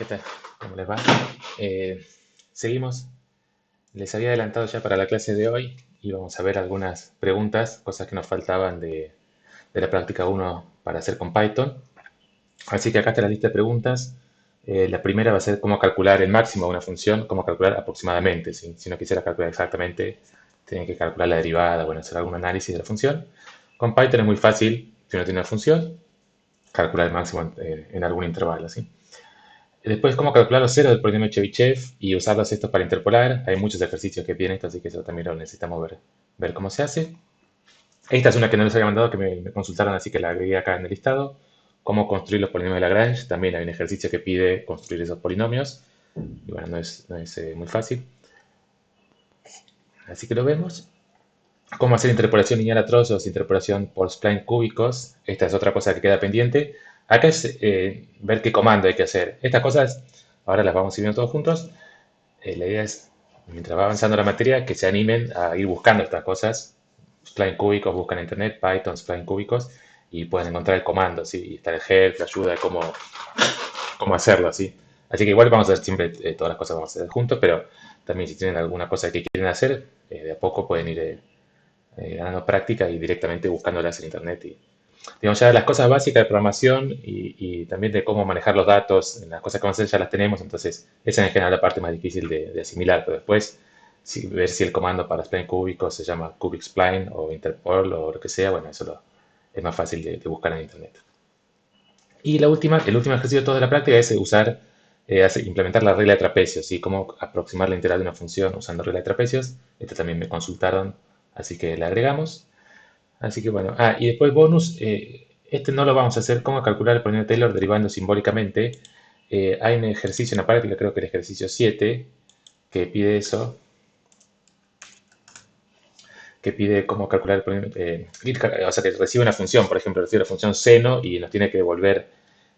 ¿Qué tal? ¿Cómo les va? Eh, Seguimos. Les había adelantado ya para la clase de hoy y vamos a ver algunas preguntas, cosas que nos faltaban de la práctica uno para hacer con Python. Así que acá está la lista de preguntas. La primera va a ser cómo calcular el máximo de una función, cómo calcular aproximadamente. Si no quisiera calcular exactamente, tienen que calcular la derivada, bueno, hacer algún análisis de la función. Con Python es muy fácil, si uno tiene una función, calcular el máximo en algún intervalo, ¿sí? Después, cómo calcular los ceros del polinomio de Chebyshev y usarlos estos para interpolar. Hay muchos ejercicios que tienen esto, así que eso también lo necesitamos ver cómo se hace. Esta es una que no les había mandado, que me consultaron, así que la agregué acá en el listado. Cómo construir los polinomios de Lagrange. También hay un ejercicio que pide construir esos polinomios. Y bueno, no es muy fácil. Así que lo vemos. Cómo hacer interpolación lineal a trozos, interpolación por spline cúbicos. Esta es otra cosa que queda pendiente. Acá es ver qué comando hay que hacer. Estas cosas, ahora las vamos a ir viendo todos juntos. La idea es, mientras va avanzando la materia, que se animen a ir buscando estas cosas. Spline cúbicos, buscan en internet, Python, spline cúbicos, y pueden encontrar el comando, ¿sí? Y está el help, la ayuda de cómo hacerlo, ¿sí? Así que igual vamos a hacer siempre todas las cosas vamos a hacer juntos, pero también si tienen alguna cosa que quieren hacer, de a poco pueden ir ganando práctica y directamente buscándolas en internet. Y, digamos, ya las cosas básicas de programación y también de cómo manejar los datos, las cosas que vamos a hacer ya las tenemos, entonces esa es en general la parte más difícil de asimilar, pero después ver si el comando para spline cúbico se llama cubic spline o interpol o lo que sea, bueno, es más fácil de buscar en internet. Y el último ejercicio de toda la práctica es usar, implementar la regla de trapecios, ¿sí? Cómo aproximar la integral de una función usando regla de trapecios. Esto también me consultaron, así que la agregamos. Así que bueno, y después bonus, este no lo vamos a hacer, cómo calcular el polinomio de Taylor derivando simbólicamente. Hay un ejercicio en la práctica, creo que el ejercicio 7, que pide eso, que pide cómo calcular el polinomio, o sea, que recibe una función, por ejemplo, recibe la función seno y nos tiene que devolver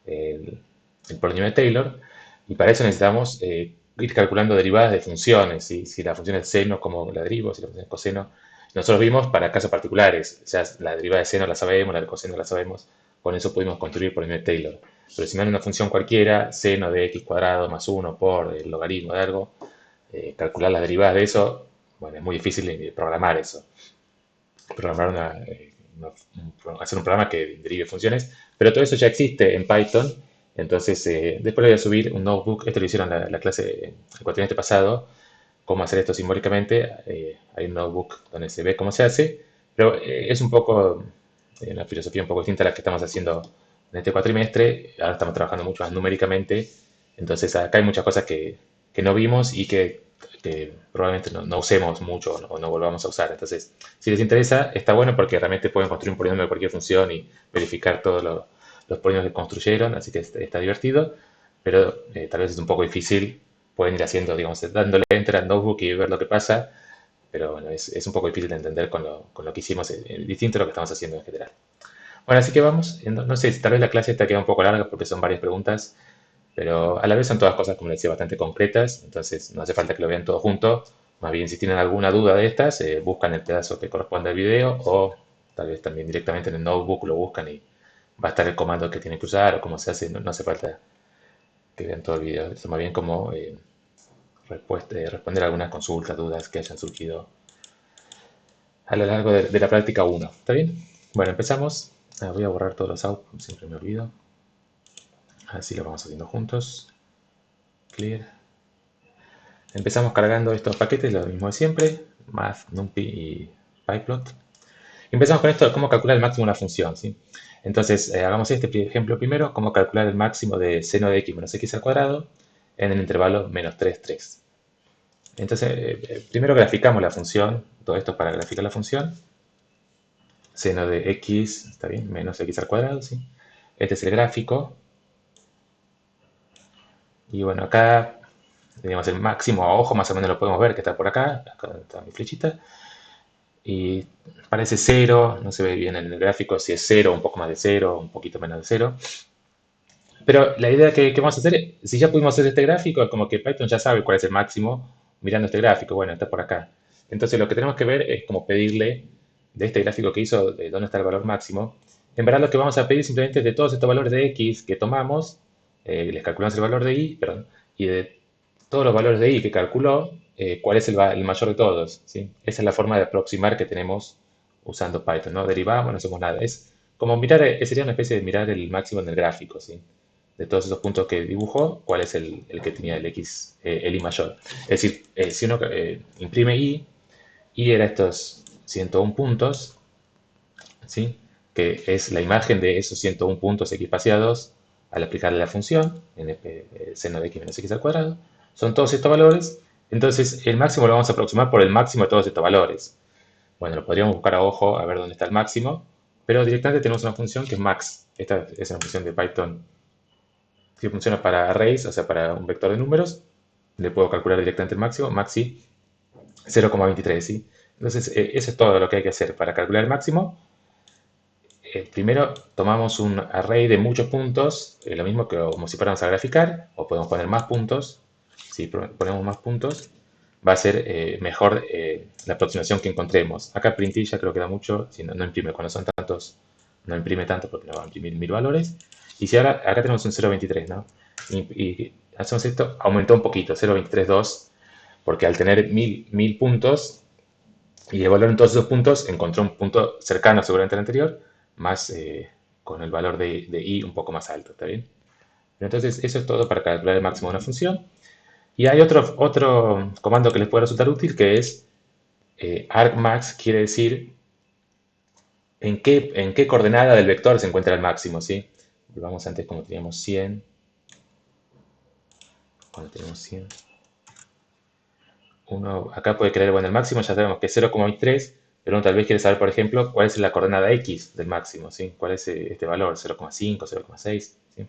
el, el polinomio de Taylor, y para eso necesitamos ir calculando derivadas de funciones, ¿sí? Si la función es seno, cómo la derivo, si la función es coseno. Nosotros vimos para casos particulares, o sea, la derivada de seno la sabemos, la de coseno la sabemos, con eso pudimos construir el polinomio de Taylor. Pero si me dan una función cualquiera, seno de x cuadrado más 1 por el logaritmo de algo, calcular las derivadas de eso, bueno, es muy difícil de programar eso. Programar hacer un programa que derive funciones, pero todo eso ya existe en Python. Entonces, después le voy a subir un notebook. Esto lo hicieron la clase, el cuatrimestre pasado, cómo hacer esto simbólicamente. Hay un notebook donde se ve cómo se hace, pero es un poco una filosofía un poco distinta a la que estamos haciendo en este cuatrimestre. Ahora estamos trabajando mucho más numéricamente. Entonces, acá hay muchas cosas que no vimos y que probablemente no usemos mucho o no volvamos a usar. Entonces, si les interesa, está bueno porque realmente pueden construir un polinomio de cualquier función y verificar todos los polinomios que construyeron, así que está divertido, pero tal vez es un poco difícil. Pueden ir haciendo, digamos, dándole enter al notebook y ver lo que pasa, pero bueno, es un poco difícil de entender con lo que hicimos, distinto a lo que estamos haciendo en general. Bueno, así que vamos, no sé, tal vez la clase esta queda un poco larga porque son varias preguntas, pero a la vez son todas cosas, como les decía, bastante concretas, entonces no hace falta que lo vean todo junto. Más bien, si tienen alguna duda de estas, buscan el pedazo que corresponde al video o tal vez también directamente en el notebook lo buscan y va a estar el comando que tienen que usar o cómo se hace. No hace falta que vean todo el video. Es más bien como responder algunas consultas, dudas que hayan surgido a lo largo de la práctica uno. ¿Está bien? Bueno, empezamos. Voy a borrar todos los outputs, siempre me olvido. Así lo vamos haciendo juntos. Clear. Empezamos cargando estos paquetes, lo mismo de siempre, math, numpy y pyplot. Empezamos con esto, cómo calcular el máximo de una función, ¿sí? Entonces, hagamos este ejemplo primero, cómo calcular el máximo de seno de x menos x al cuadrado en el intervalo menos 3, 3. Entonces, primero graficamos la función, todo esto para graficar la función. Seno de x, está bien, menos x al cuadrado, ¿sí? Este es el gráfico. Y bueno, acá tenemos el máximo a ojo, más o menos lo podemos ver, que está por acá está mi flechita. Y parece cero, no se ve bien en el gráfico si es cero, un poco más de cero, un poquito menos de cero. Pero la idea que vamos a hacer, si ya pudimos hacer este gráfico, es como que Python ya sabe cuál es el máximo mirando este gráfico. Bueno, está por acá. Entonces lo que tenemos que ver es como pedirle de este gráfico que hizo, de dónde está el valor máximo. En verdad lo que vamos a pedir simplemente es de todos estos valores de x que tomamos, les calculamos el valor de i, perdón, y de todos los valores de i que calculó, cuál es el mayor de todos, ¿sí? Esa es la forma de aproximar que tenemos usando Python, ¿no? Derivamos, no hacemos nada. Es como mirar, sería una especie de mirar el máximo en el gráfico, ¿sí? De todos esos puntos que dibujó, cuál es el que tenía el x, el i mayor. Es decir, si uno imprime i era estos 101 puntos, ¿sí? Que es la imagen de esos 101 puntos x espaciados al aplicarle la función, seno de x menos x al cuadrado. Son todos estos valores. Entonces, el máximo lo vamos a aproximar por el máximo de todos estos valores. Bueno, lo podríamos buscar a ojo a ver dónde está el máximo, pero directamente tenemos una función que es max. Esta es una función de Python que funciona para arrays, o sea, para un vector de números. Le puedo calcular directamente el máximo, maxi 0,23, ¿sí? Entonces, eso es todo lo que hay que hacer para calcular el máximo. Primero tomamos un array de muchos puntos, lo mismo que como si fuéramos a graficar, o podemos poner más puntos. Si ponemos más puntos, va a ser mejor la aproximación que encontremos. Acá printilla creo que da mucho, si no, no imprime, cuando son tantos, no imprime tanto porque no va a imprimir 1000 valores. Y si ahora, acá tenemos un 0,23, ¿no? Y hacemos esto, aumentó un poquito, 0,232, porque al tener 1000 puntos, y evaluar en todos esos puntos, encontró un punto cercano seguramente al anterior, más con el valor de i un poco más alto, ¿está bien? Entonces, eso es todo para calcular el máximo de una función. Y hay otro comando que les puede resultar útil, que es argmax, quiere decir en qué coordenada del vector se encuentra el máximo, ¿sí? Volvamos antes como teníamos 100. Cuando tenemos 100. Uno acá puede creer, bueno, el máximo ya sabemos que es 0,3, pero uno tal vez quiere saber, por ejemplo, cuál es la coordenada x del máximo, ¿sí? ¿Cuál es este valor? 0,5, 0,6, ¿sí?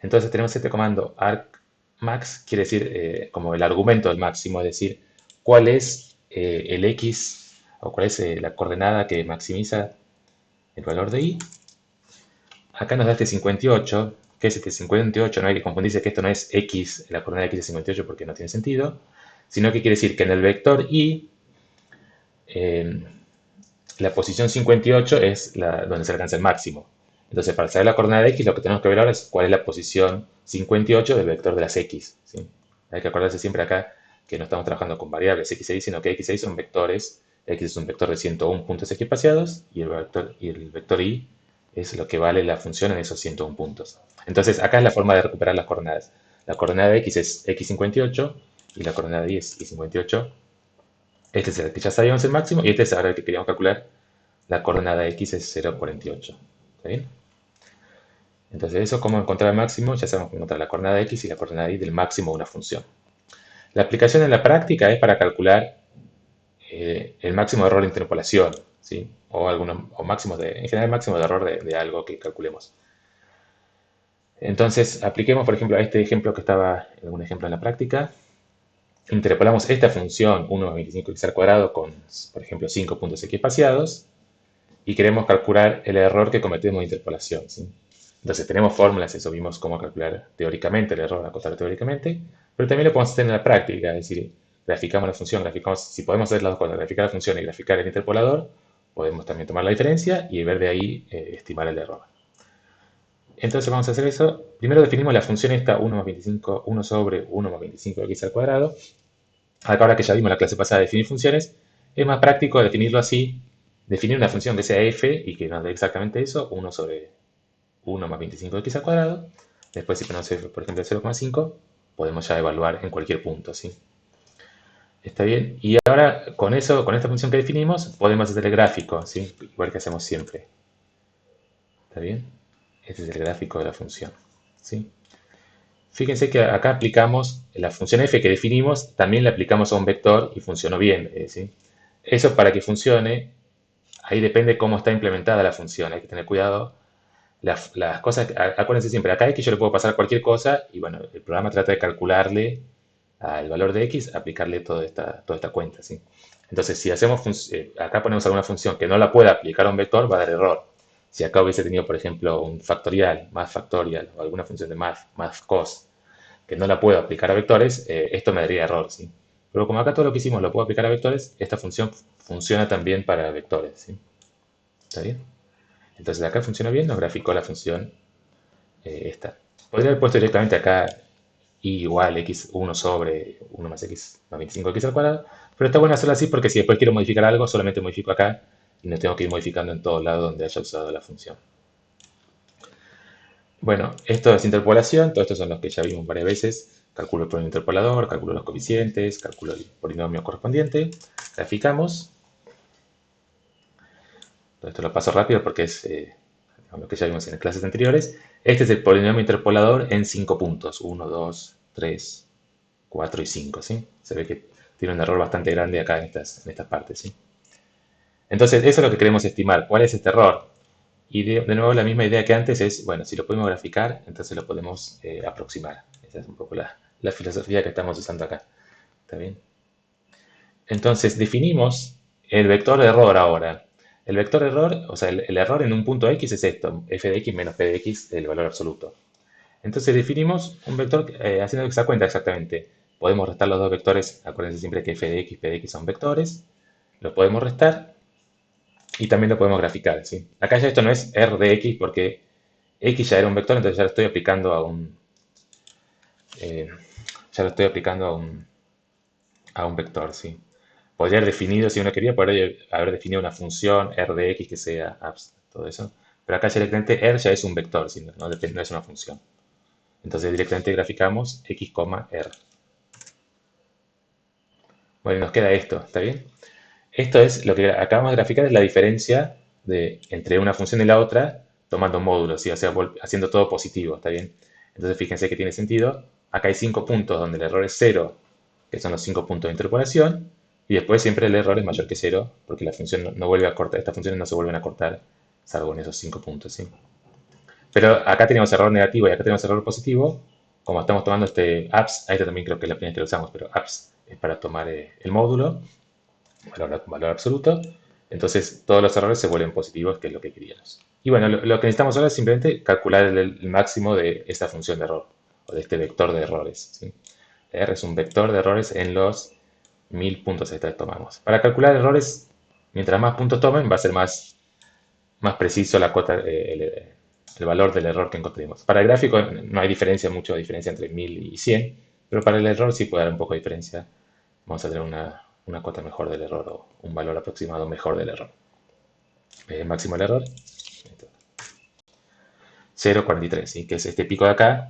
Entonces tenemos este comando argmax, quiere decir como el argumento del máximo, es decir, cuál es el x o cuál es la coordenada que maximiza el valor de i. Acá nos da este 58, ¿qué es este 58? No hay que confundirse que esto no es x, la coordenada x de 58 porque no tiene sentido, sino que quiere decir que en el vector i eh, la posición 58 es donde se alcanza el máximo. Entonces, para saber la coordenada de x, lo que tenemos que ver ahora es cuál es la posición 58 del vector de las x, ¿sí? Hay que acordarse siempre acá que no estamos trabajando con variables x e y, sino que x e y son vectores. X es un vector de 101 puntos x espaciados y el vector y es lo que vale la función en esos 101 puntos. Entonces, acá es la forma de recuperar las coordenadas. La coordenada de x es x58 y la coordenada de y es y58. Este es el que ya sabíamos el máximo y este es ahora el que queríamos calcular. La coordenada x es 0,48. ¿Está bien? Entonces, eso como encontrar el máximo, ya sabemos cómo encontrar la coordenada x y la coordenada y del máximo de una función. La aplicación en la práctica es para calcular el máximo de error de interpolación, ¿sí? O máximos en general, el máximo de error de algo que calculemos. Entonces, apliquemos, por ejemplo, a este ejemplo que estaba en algún ejemplo en la práctica. Interpolamos esta función 1 más 25x al cuadrado con, por ejemplo, 5 puntos x espaciados y queremos calcular el error que cometemos de interpolación, ¿sí? Entonces tenemos fórmulas, eso vimos cómo calcular teóricamente el error, acotar teóricamente, pero también lo podemos hacer en la práctica, es decir, graficamos la función, si podemos hacer las dos cosas, graficar la función y graficar el interpolador, podemos también tomar la diferencia y ver de ahí estimar el error. Entonces vamos a hacer eso. Primero definimos la función esta 1 más 25, 1 sobre 1 más 25x al cuadrado. Acá ahora que ya vimos la clase pasada de definir funciones, es más práctico definirlo así, definir una función que sea f y que nos dé exactamente eso, 1 sobre 1 más 25x al cuadrado. Después si ponemos f, por ejemplo, 0,5, podemos ya evaluar en cualquier punto, ¿sí? Está bien. Y ahora con eso, con esta función que definimos, podemos hacer el gráfico, ¿sí? Igual que hacemos siempre. ¿Está bien? Este es el gráfico de la función, ¿sí? Fíjense que acá aplicamos la función f que definimos, también la aplicamos a un vector y funcionó bien, ¿sí? Eso para que funcione, ahí depende cómo está implementada la función, hay que tener cuidado. Las cosas, acuérdense siempre, acá x yo le puedo pasar cualquier cosa y bueno, el programa trata de calcularle al valor de x, aplicarle toda esta cuenta, ¿sí? Entonces, si acá ponemos alguna función que no la pueda aplicar a un vector, va a dar error. Si acá hubiese tenido, por ejemplo, un factorial, math factorial, o alguna función de math cos, que no la puedo aplicar a vectores, esto me daría error, ¿sí? Pero como acá todo lo que hicimos lo puedo aplicar a vectores, esta función funciona también para vectores, ¿sí? ¿Está bien? Entonces acá funciona bien, nos graficó la función esta. Podría haber puesto directamente acá y igual x1 sobre 1 más x más 25x al cuadrado, pero está bueno hacerlo así porque si después quiero modificar algo, solamente modifico acá y no tengo que ir modificando en todos lados donde haya usado la función. Bueno, esto es interpolación, todos estos son los que ya vimos varias veces. Calculo el polinomio interpolador, calculo los coeficientes, calculo el polinomio correspondiente, graficamos. Todo esto lo paso rápido porque es lo que ya vimos en las clases anteriores. Este es el polinomio interpolador en 5 puntos. 1, 2, 3, 4 y 5, ¿sí? Se ve que tiene un error bastante grande acá en estas partes, ¿sí? Entonces, eso es lo que queremos estimar. ¿Cuál es este error? Y de nuevo, la misma idea que antes es, bueno, si lo podemos graficar, entonces lo podemos aproximar. Esa es un poco la filosofía que estamos usando acá. ¿Está bien? Entonces, definimos el vector de error ahora. El vector de error, o sea, el error en un punto x es esto, f de x menos p de x, el valor absoluto. Entonces definimos un vector haciendo esa cuenta exactamente. Podemos restar los dos vectores, acuérdense siempre que f de x y p de x son vectores. Lo podemos restar y también lo podemos graficar, ¿sí? Acá ya esto no es r de x porque x ya era un vector, entonces ya lo estoy aplicando eh, ya lo estoy aplicando a un vector, ¿sí? Podría haber definido, si uno quería, podría haber definido una función r de x que sea abs, todo eso. Pero acá ya directamente r ya es un vector, ¿sí? No es una función. Entonces directamente graficamos x, r. Bueno, y nos queda esto, ¿está bien? Esto es lo que acabamos de graficar, es la diferencia entre una función y la otra tomando módulos, ¿sí? O sea, haciendo todo positivo, ¿está bien? Entonces fíjense que tiene sentido. Acá hay 5 puntos donde el error es 0, que son los 5 puntos de interpolación, y después siempre el error es mayor que 0, porque la función no vuelve a cortar, estas funciones no se vuelven a cortar, salvo en esos 5 puntos, ¿sí? Pero acá tenemos error negativo y acá tenemos error positivo. Como estamos tomando este apps, a este también creo que es la primera vez que lo usamos, pero apps es para tomar el módulo, valor absoluto. Entonces todos los errores se vuelven positivos, que es lo que queríamos. Y bueno, lo que necesitamos ahora es simplemente calcular el máximo de esta función de error, o de este vector de errores, ¿sí? R es un vector de errores en los 1000 puntos extra que tomamos. Para calcular errores, mientras más puntos tomen, va a ser más preciso la cuota, el valor del error que encontremos. Para el gráfico no hay mucha diferencia entre 1000 y 100, pero para el error sí puede haber un poco de diferencia. Vamos a tener una cuota mejor del error o un valor aproximado mejor del error. Máximo del error, 0,43, ¿sí? Que es este pico de acá.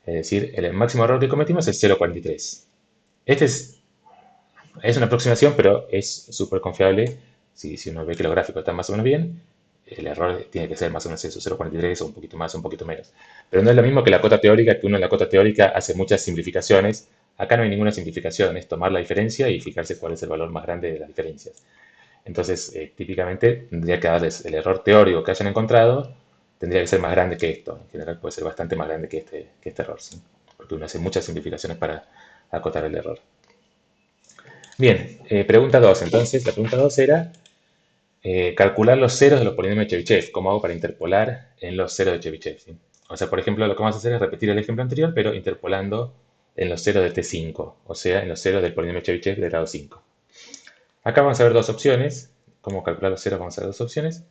Es decir, el máximo error que cometimos es 0,43. Este es una aproximación, pero es súper confiable. Si uno ve que los gráficos están más o menos bien, el error tiene que ser más o menos eso, 0,43 o un poquito más o un poquito menos. Pero no es lo mismo que la cota teórica, que uno en la cota teórica hace muchas simplificaciones. Acá no hay ninguna simplificación, es tomar la diferencia y fijarse cuál es el valor más grande de las diferencias. Entonces, típicamente tendría que darles el error teórico que hayan encontrado, tendría que ser más grande que esto. En general puede ser bastante más grande que este error, ¿sí? Porque uno hace muchas simplificaciones para acotar el error. Bien, pregunta 2. Entonces, la pregunta 2 era calcular los ceros de los polinomios de Chebyshev. ¿Cómo hago para interpolar en los ceros de Chebyshev? ¿Sí? O sea, por ejemplo, lo que vamos a hacer es repetir el ejemplo anterior, pero interpolando en los ceros de T5, o sea, en los ceros del polinomio Chebyshev de grado 5. Acá vamos a ver dos opciones. ¿Cómo calcular los ceros? Vamos a ver dos opciones.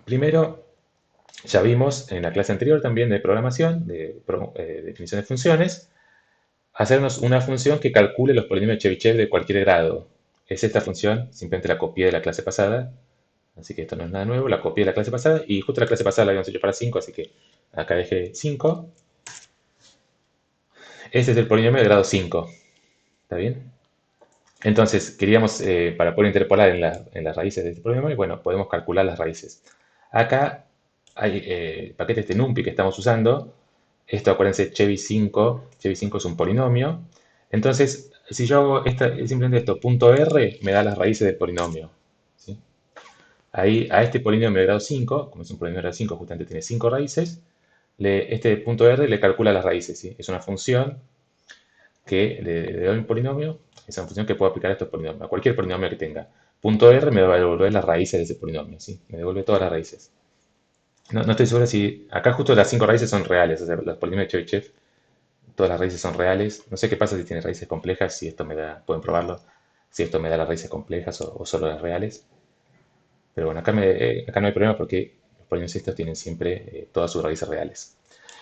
Primero, ya vimos en la clase anterior también de programación, de definición de funciones, hacernos una función que calcule los polinomios de Chebyshev de cualquier grado. Es esta función, simplemente la copié de la clase pasada, así que esto no es nada nuevo, la copié de la clase pasada y justo la clase pasada la habíamos hecho para 5, así que acá dejé 5. Este es el polinomio de grado 5, ¿está bien? Entonces, queríamos, para poder interpolar en las raíces de este polinomio, bueno, podemos calcular las raíces. Acá hay el paquete este NumPy que estamos usando. Esto, acuérdense, Chebyshev 5 es un polinomio. Entonces, si yo hago simplemente esto, punto .r, me da las raíces del polinomio, ¿sí? Ahí, a este polinomio de grado 5, como es un polinomio de grado 5, justamente tiene 5 raíces, este punto .r le calcula las raíces, ¿sí? Es una función que le doy un polinomio, es una función que puedo aplicar a estos polinomios, a cualquier polinomio que tenga. Punto .r me va a devolver las raíces de ese polinomio, ¿sí? Me devuelve todas las raíces. No estoy seguro si... Acá justo las 5 raíces son reales, o sea, los polinomios de Chebyshev, todas las raíces son reales. No sé qué pasa si tiene raíces complejas, si esto me da... Pueden probarlo, si esto me da las raíces complejas o solo las reales. Pero bueno, acá no hay problema porque polinomios estos tienen siempre todas sus raíces reales.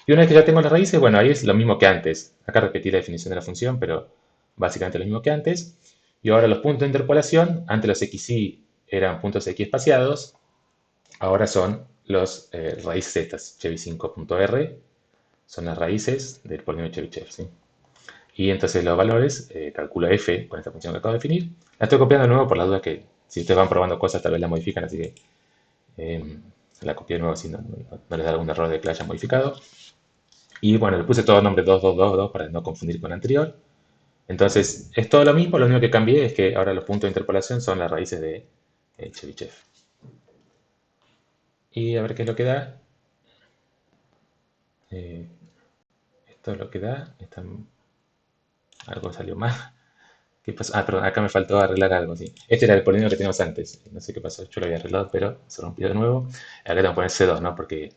Y una vez que ya tengo las raíces, bueno, ahí es lo mismo que antes. Acá repetí la definición de la función, pero básicamente lo mismo que antes. Y ahora los puntos de interpolación, antes los xy eran puntos x espaciados, ahora son los raíces estas, Chebyshinsk.r, son las raíces del polinomio Chebyshev, ¿sí? Y entonces los valores, calculo f con esta función que acabo de definir. La estoy copiando de nuevo por la duda que si ustedes van probando cosas tal vez la modifican, así que la copié de nuevo si no les da algún error de que la haya modificado. Y bueno, le puse todo el nombre 2222 para no confundir con el anterior. Entonces es todo lo mismo, lo único que cambié es que ahora los puntos de interpolación son las raíces de Chebyshev. Y a ver qué es lo que da. Eh, esto es lo que da. Algo salió mal. ¿Qué pasó? Ah, perdón, acá me faltó arreglar algo, sí. Este era el polinomio que teníamos antes. No sé qué pasó, yo lo había arreglado, pero se rompió de nuevo. Acá tengo que poner C2, ¿no? Porque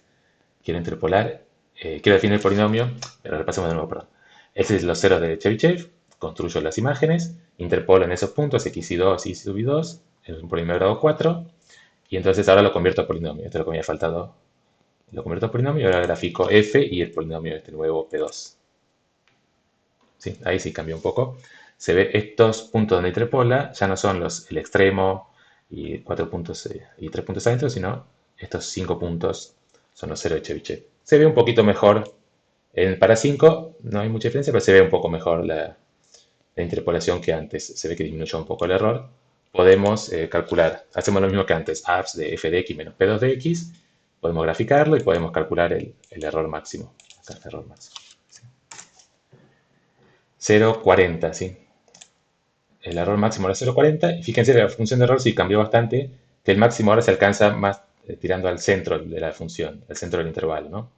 quiero interpolar. Quiero definir el polinomio, pero repasemos de nuevo, perdón. Este es los ceros de Chebyshev. Construyo las imágenes, interpolo en esos puntos x2 y y2, es un polinomio de grado 4, y entonces ahora lo convierto a polinomio. Esto es lo que me había faltado. Lo convierto a polinomio y ahora grafico f y el polinomio este nuevo P2. ¿Sí? Ahí sí cambió un poco. Se ve estos puntos donde interpola, ya no son el extremo y 4 puntos y 3 puntos adentro, sino estos 5 puntos son los ceros de Chebyshev. Se ve un poquito mejor. Para 5 no hay mucha diferencia, pero se ve un poco mejor la interpolación que antes. Se ve que disminuyó un poco el error. Podemos calcular, hacemos lo mismo que antes, abs de f de x menos p2 de x. Podemos graficarlo y podemos calcular el error máximo. Acá está el error máximo. 0,40, ¿sí? El error máximo era 0,40. Y fíjense que la función de error sí cambió bastante, que el máximo ahora se alcanza más tirando al centro de la función, al centro del intervalo, ¿no?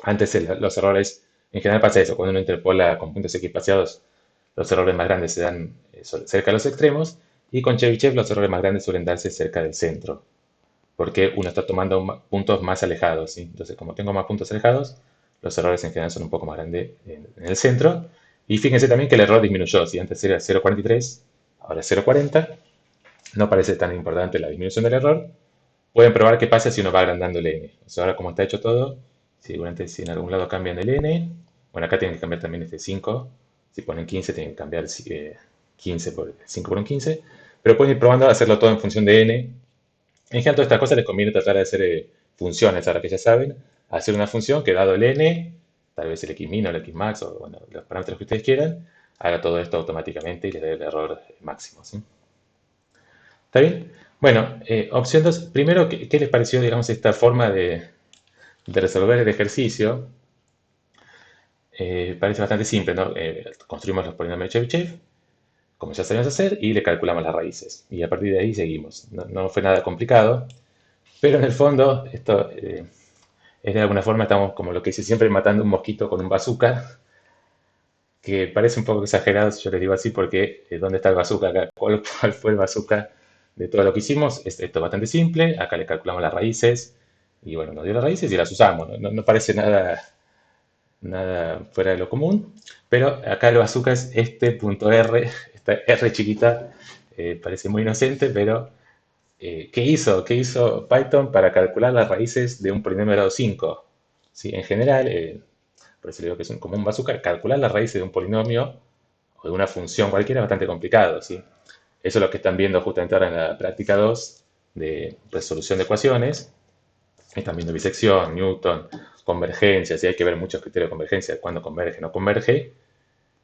Antes los errores, en general pasa eso, cuando uno interpola con puntos x espaciados, los errores más grandes se dan cerca de los extremos, y con Chebyshev los errores más grandes suelen darse cerca del centro, porque uno está tomando puntos más alejados, ¿sí? Entonces, como tengo más puntos alejados, los errores en general son un poco más grandes en el centro. Y fíjense también que el error disminuyó, si antes era 0,43, ahora es 0,40. No parece tan importante la disminución del error. Pueden probar qué pasa si uno va agrandando el n. O sea, ahora como está hecho todo, seguramente si en algún lado cambian el n, bueno, acá tienen que cambiar también este 5. Si ponen 15, tienen que cambiar 15 por 5 por un 15. Pero pueden ir probando a hacerlo todo en función de n. En general, todas estas cosas les conviene tratar de hacer funciones, ahora que ya saben, hacer una función que dado el n, tal vez el xmin o el xmax, o bueno, los parámetros que ustedes quieran, haga todo esto automáticamente y les dé el error máximo, ¿sí? ¿Está bien? Bueno, opción 2. Primero, ¿qué les pareció, digamos, esta forma de resolver el ejercicio? Parece bastante simple, ¿no? Construimos los polinomios de Chebyshev, como ya sabemos hacer, y le calculamos las raíces. Y a partir de ahí seguimos. No fue nada complicado, pero en el fondo, esto es de alguna forma, estamos como lo que dice siempre, matando un mosquito con un bazooka, que parece un poco exagerado si yo les digo así, porque ¿dónde está el bazooka acá? ¿Cuál fue el bazooka de todo lo que hicimos? Esto es bastante simple, acá le calculamos las raíces, y bueno, nos dio las raíces y las usamos, no parece nada fuera de lo común, pero acá el bazooka es este punto R, esta R chiquita, parece muy inocente, pero ¿qué hizo? ¿Qué hizo Python para calcular las raíces de un polinomio de grado 5? ¿Sí? En general, por eso le digo que es como un bazooka, calcular las raíces de un polinomio o de una función cualquiera es bastante complicado, ¿sí? Eso es lo que están viendo justamente ahora en la práctica 2 de resolución de ecuaciones. Están viendo bisección, Newton, convergencia, ¿sí? Hay que ver muchos criterios de convergencia, cuándo converge, no converge.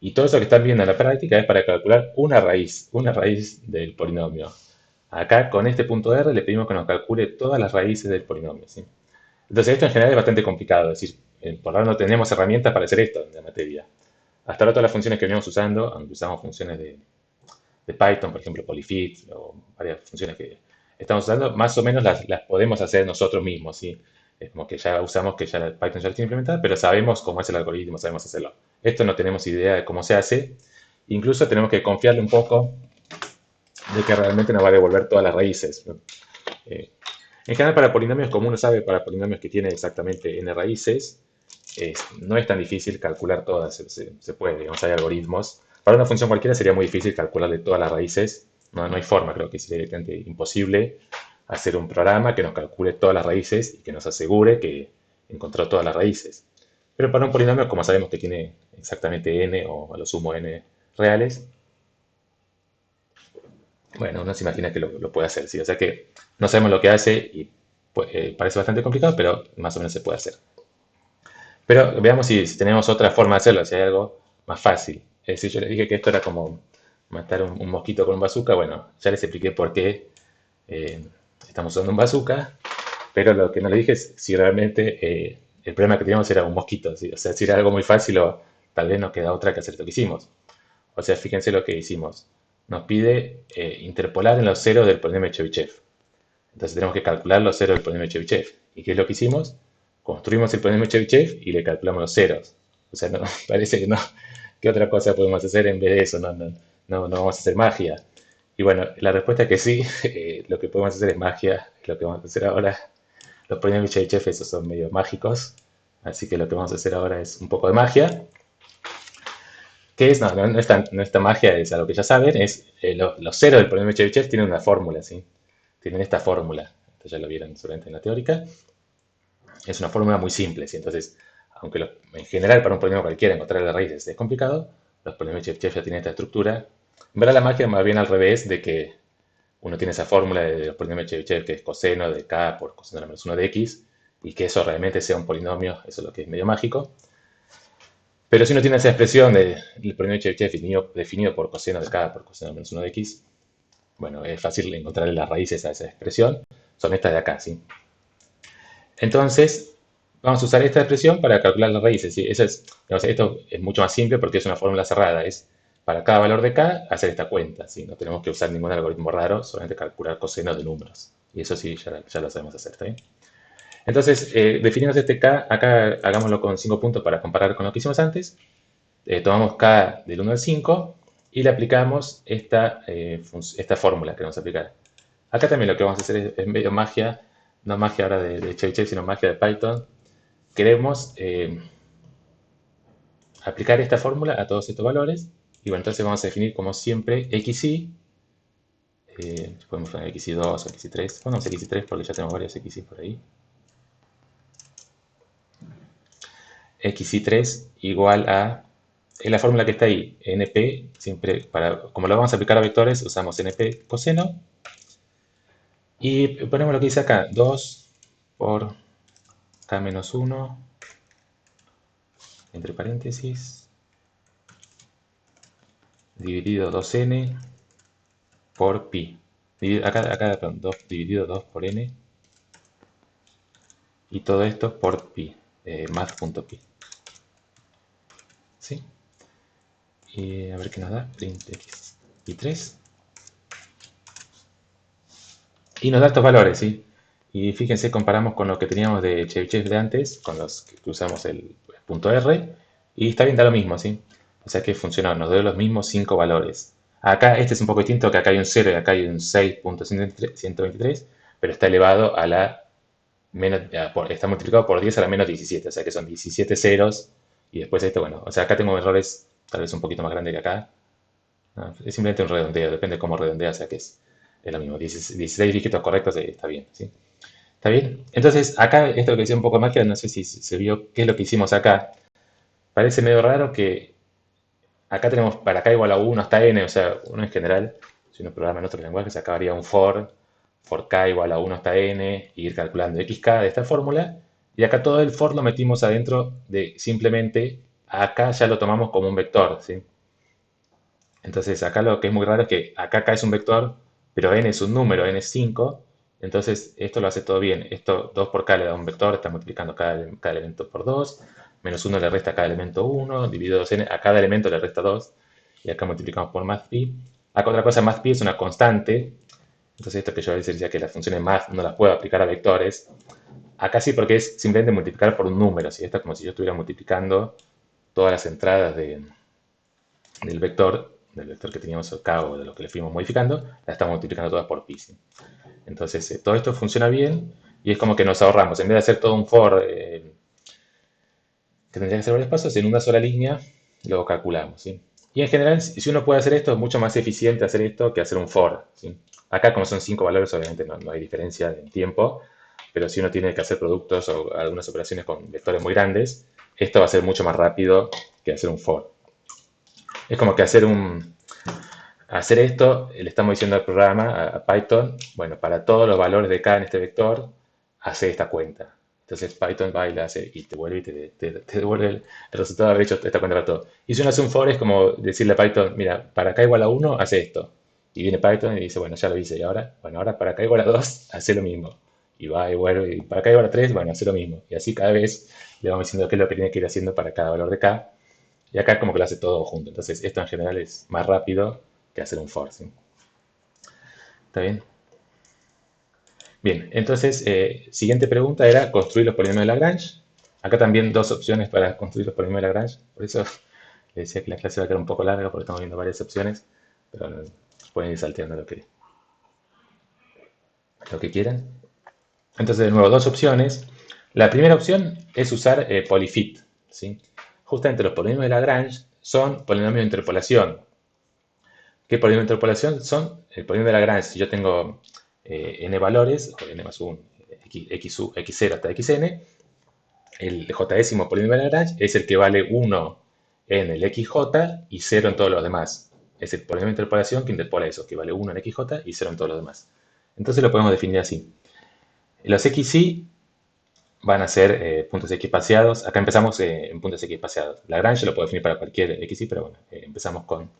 Y todo eso que están viendo en la práctica es para calcular una raíz del polinomio. Acá con este punto R le pedimos que nos calcule todas las raíces del polinomio, ¿sí? Entonces esto en general es bastante complicado, es decir, por ahora no tenemos herramientas para hacer esto en la materia. Hasta ahora todas las funciones que venimos usando, aunque usamos funciones de Python, por ejemplo polyfit o varias funciones que estamos usando, más o menos las podemos hacer nosotros mismos, ¿sí? Es como que ya usamos que ya Python ya lo tiene implementada, pero sabemos cómo es el algoritmo, sabemos hacerlo. Esto no tenemos idea de cómo se hace, incluso tenemos que confiarle un poco de que realmente nos va a devolver todas las raíces, ¿no? En general, para polinomios, como uno sabe, para polinomios que tienen exactamente n raíces, no es tan difícil calcular todas, se puede, digamos, hay algoritmos. Para una función cualquiera sería muy difícil calcularle todas las raíces, no hay forma, creo que sería directamente imposible, hacer un programa que nos calcule todas las raíces y que nos asegure que encontró todas las raíces. Pero para un polinomio, como sabemos que tiene exactamente n o a lo sumo n reales, bueno, uno se imagina que lo puede hacer, ¿sí? O sea que no sabemos lo que hace y pues, parece bastante complicado, pero más o menos se puede hacer. Pero veamos si tenemos otra forma de hacerlo, si hay algo más fácil. Es decir, yo les dije que esto era como matar un mosquito con un bazooka. Bueno, ya les expliqué por qué eh, estamos usando un bazooka, pero lo que no les dije es si realmente el problema que teníamos era un mosquito, ¿sí? O sea, si era algo muy fácil o tal vez nos queda otra que hacer lo que hicimos. O sea, fíjense lo que hicimos. Nos pide interpolar en los ceros del polinomio de Chebyshev. Entonces tenemos que calcular los ceros del polinomio de Chebyshev. ¿Y qué es lo que hicimos? Construimos el polinomio de Chebyshev y le calculamos los ceros. O sea, no, parece que no. ¿Qué otra cosa podemos hacer en vez de eso? No vamos a hacer magia. Y bueno, la respuesta es que sí, lo que podemos hacer es magia, es lo que vamos a hacer ahora. Los polinomios de Chebyshev esos son medio mágicos, así que lo que vamos a hacer ahora es un poco de magia. ¿Qué es? No es tan magia, es algo que ya saben, es los ceros del polinomio de Chebyshev tienen una fórmula, ¿sí? Tienen esta fórmula, esto ya lo vieron seguramente en la teórica, es una fórmula muy simple, ¿sí? Entonces, aunque en general para un polinomio cualquiera encontrar las raíces es complicado, los polinomios de Chebyshev ya tienen esta estructura. En verdad la magia es más bien al revés de que uno tiene esa fórmula de los polinomios de Chebyshev que es coseno de k por coseno de la menos 1 de x, y que eso realmente sea un polinomio, eso es lo que es medio mágico. Pero si uno tiene esa expresión del polinomio de Chebyshev definido por coseno de k por coseno de menos 1 de x, bueno, es fácil encontrar las raíces a esa expresión, son estas de acá, ¿sí? Entonces, vamos a usar esta expresión para calcular las raíces, ¿sí? Digamos, esto es mucho más simple porque es una fórmula cerrada, es para cada valor de k hacer esta cuenta, ¿sí? No tenemos que usar ningún algoritmo raro, solamente calcular cosenos de números. Y eso sí, ya lo sabemos hacer, ¿está bien? Entonces, definimos este k, acá hagámoslo con 5 puntos para comparar con lo que hicimos antes. Tomamos k del 1 al 5 y le aplicamos esta fórmula que vamos a aplicar. Acá también lo que vamos a hacer es medio magia, no magia ahora de Chebyshev, sino magia de Python. Queremos aplicar esta fórmula a todos estos valores. Y bueno, entonces vamos a definir como siempre xy. Podemos poner xy2 o xy3. Ponemos xy3 porque ya tenemos varios xy por ahí. xy3 igual a, es la fórmula que está ahí, np, siempre como lo vamos a aplicar a vectores, usamos np coseno. Y ponemos lo que dice acá, 2 por k menos 1, entre paréntesis, dividido 2n por pi. Acá perdón, 2 dividido 2 por n. Y todo esto por pi, math.pi. ¿Sí? Y a ver qué nos da, print x y 3. Y nos da estos valores, ¿sí? Y fíjense, comparamos con lo que teníamos de Chebyshev de antes, con los que usamos el punto R, y está bien, da lo mismo, ¿sí? O sea que funcionó, nos dio los mismos 5 valores. Acá, este es un poco distinto, que acá hay un 0 y acá hay un 6.123, pero está elevado a la está multiplicado por 10 a la menos 17, o sea que son 17 ceros, y después esto, bueno, o sea, acá tengo errores tal vez un poquito más grandes que acá. No, es simplemente un redondeo, depende de cómo redondea, o sea que es lo mismo, 16 dígitos correctos, está bien, ¿sí? ¿Está bien? Entonces, acá, esto que decía un poco más, que no sé si se vio qué es lo que hicimos acá. Parece medio raro que acá tenemos para acá igual a 1 hasta n, o sea, 1 en general, si uno programa en otros lenguajes, acá habría un for k igual a 1 hasta n, y ir calculando xk de esta fórmula, y acá todo el for lo metimos adentro de simplemente, acá ya lo tomamos como un vector, ¿sí? Entonces acá lo que es muy raro es que acá k es un vector, pero n es un número, n es 5, entonces esto lo hace todo bien. Esto 2 por k le da un vector, está multiplicando cada elemento por 2, menos 1 le resta a cada elemento 1, dividido 2n, a cada elemento le resta 2, y acá multiplicamos por math pi. Acá otra cosa, math pi es una constante, entonces esto que yo a veces decía que las funciones math no las puedo aplicar a vectores, acá sí porque es simplemente multiplicar por un número, ¿sí? Esto es como si yo estuviera multiplicando todas las entradas del vector que teníamos acá o de lo que le fuimos modificando, la estamos multiplicando todas por pi, ¿sí? Entonces, todo esto funciona bien y es como que nos ahorramos, en vez de hacer todo un for que tendría que hacer varios pasos, en una sola línea lo calculamos, ¿sí? Y en general, si uno puede hacer esto, es mucho más eficiente hacer esto que hacer un for, ¿sí? Acá, como son 5 valores, obviamente no hay diferencia en tiempo, pero si uno tiene que hacer productos o algunas operaciones con vectores muy grandes, esto va a ser mucho más rápido que hacer un for. Es como que hacer esto, le estamos diciendo al programa, a Python, bueno, para todos los valores de K en este vector, hace esta cuenta. Entonces Python va y la hace y te vuelve y te devuelve el resultado de haber hecho esta cuenta para todo. Y si uno hace un for es como decirle a Python, mira, para K igual a 1, hace esto. Y viene Python y dice, bueno, ya lo hice. Y ahora, bueno, ahora para K igual a 2, hace lo mismo. Y va y vuelve. Y para K igual a 3, bueno, hace lo mismo. Y así cada vez le vamos diciendo qué es lo que tiene que ir haciendo para cada valor de K. Y acá como que lo hace todo junto. Entonces esto en general es más rápido que hacer un for, ¿sí? ¿Está bien? Bien, entonces, siguiente pregunta era construir los polinomios de Lagrange. Acá también dos opciones para construir los polinomios de Lagrange. Por eso le decía que la clase va a quedar un poco larga porque estamos viendo varias opciones. Pero pueden ir salteando lo que quieran. Entonces, de nuevo, dos opciones. La primera opción es usar polyfit, ¿sí? Justamente los polinomios de Lagrange son polinomios de interpolación. ¿Qué polinomios de interpolación son? El polinomio de Lagrange, si yo tengo n valores, o n más 1, x0 hasta xn, el jésimo polinomio de Lagrange es el que vale 1 en el xj y 0 en todos los demás. Es el polinomio de interpolación que interpola eso, que vale 1 en xj y 0 en todos los demás. Entonces lo podemos definir así. Los xy van a ser puntos x paseados. Acá empezamos en puntos x paseados. Lagrange lo puedo definir para cualquier xy, pero bueno, empezamos con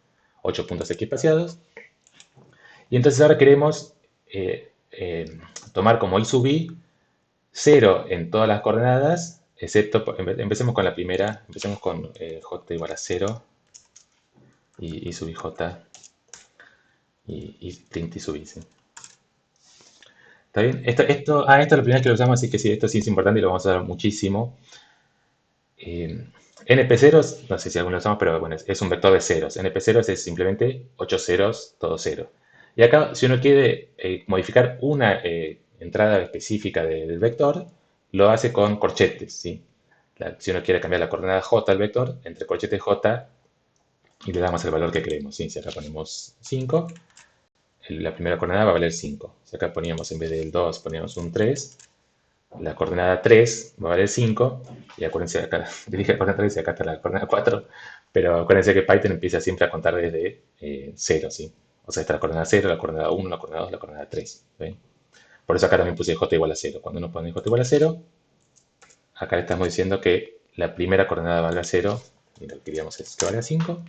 8 puntos x paseados. Y entonces ahora queremos tomar como i sub i 0 en todas las coordenadas, excepto, empecemos con la primera, empecemos con j igual a 0 y i sub i j y print i sub i, ¿sí? ¿Está bien? Esto es la primera vez que lo usamos, así que sí, esto sí es importante y lo vamos a usar muchísimo. NP0, no sé si alguno lo usamos, pero bueno, es un vector de ceros. NP0 es simplemente 8 ceros, todo cero. Y acá, si uno quiere modificar una entrada específica del vector, lo hace con corchetes, ¿sí? Si uno quiere cambiar la coordenada j al vector, entre corchetes j y le damos el valor que queremos, ¿sí? Si acá ponemos 5, la primera coordenada va a valer 5. Si acá poníamos en vez del 2, poníamos un 3, la coordenada 3 va a valer 5, y acuérdense, acá dije la coordenada 3 y acá está la coordenada 4, pero acuérdense que Python empieza siempre a contar desde 0, ¿sí? O sea, está la coordenada 0, la coordenada 1, la coordenada 2, la coordenada 3, ¿ven? Por eso acá también puse j igual a 0. Cuando uno pone j igual a 0, acá le estamos diciendo que la primera coordenada valga 0, y lo que queríamos es que valga 5.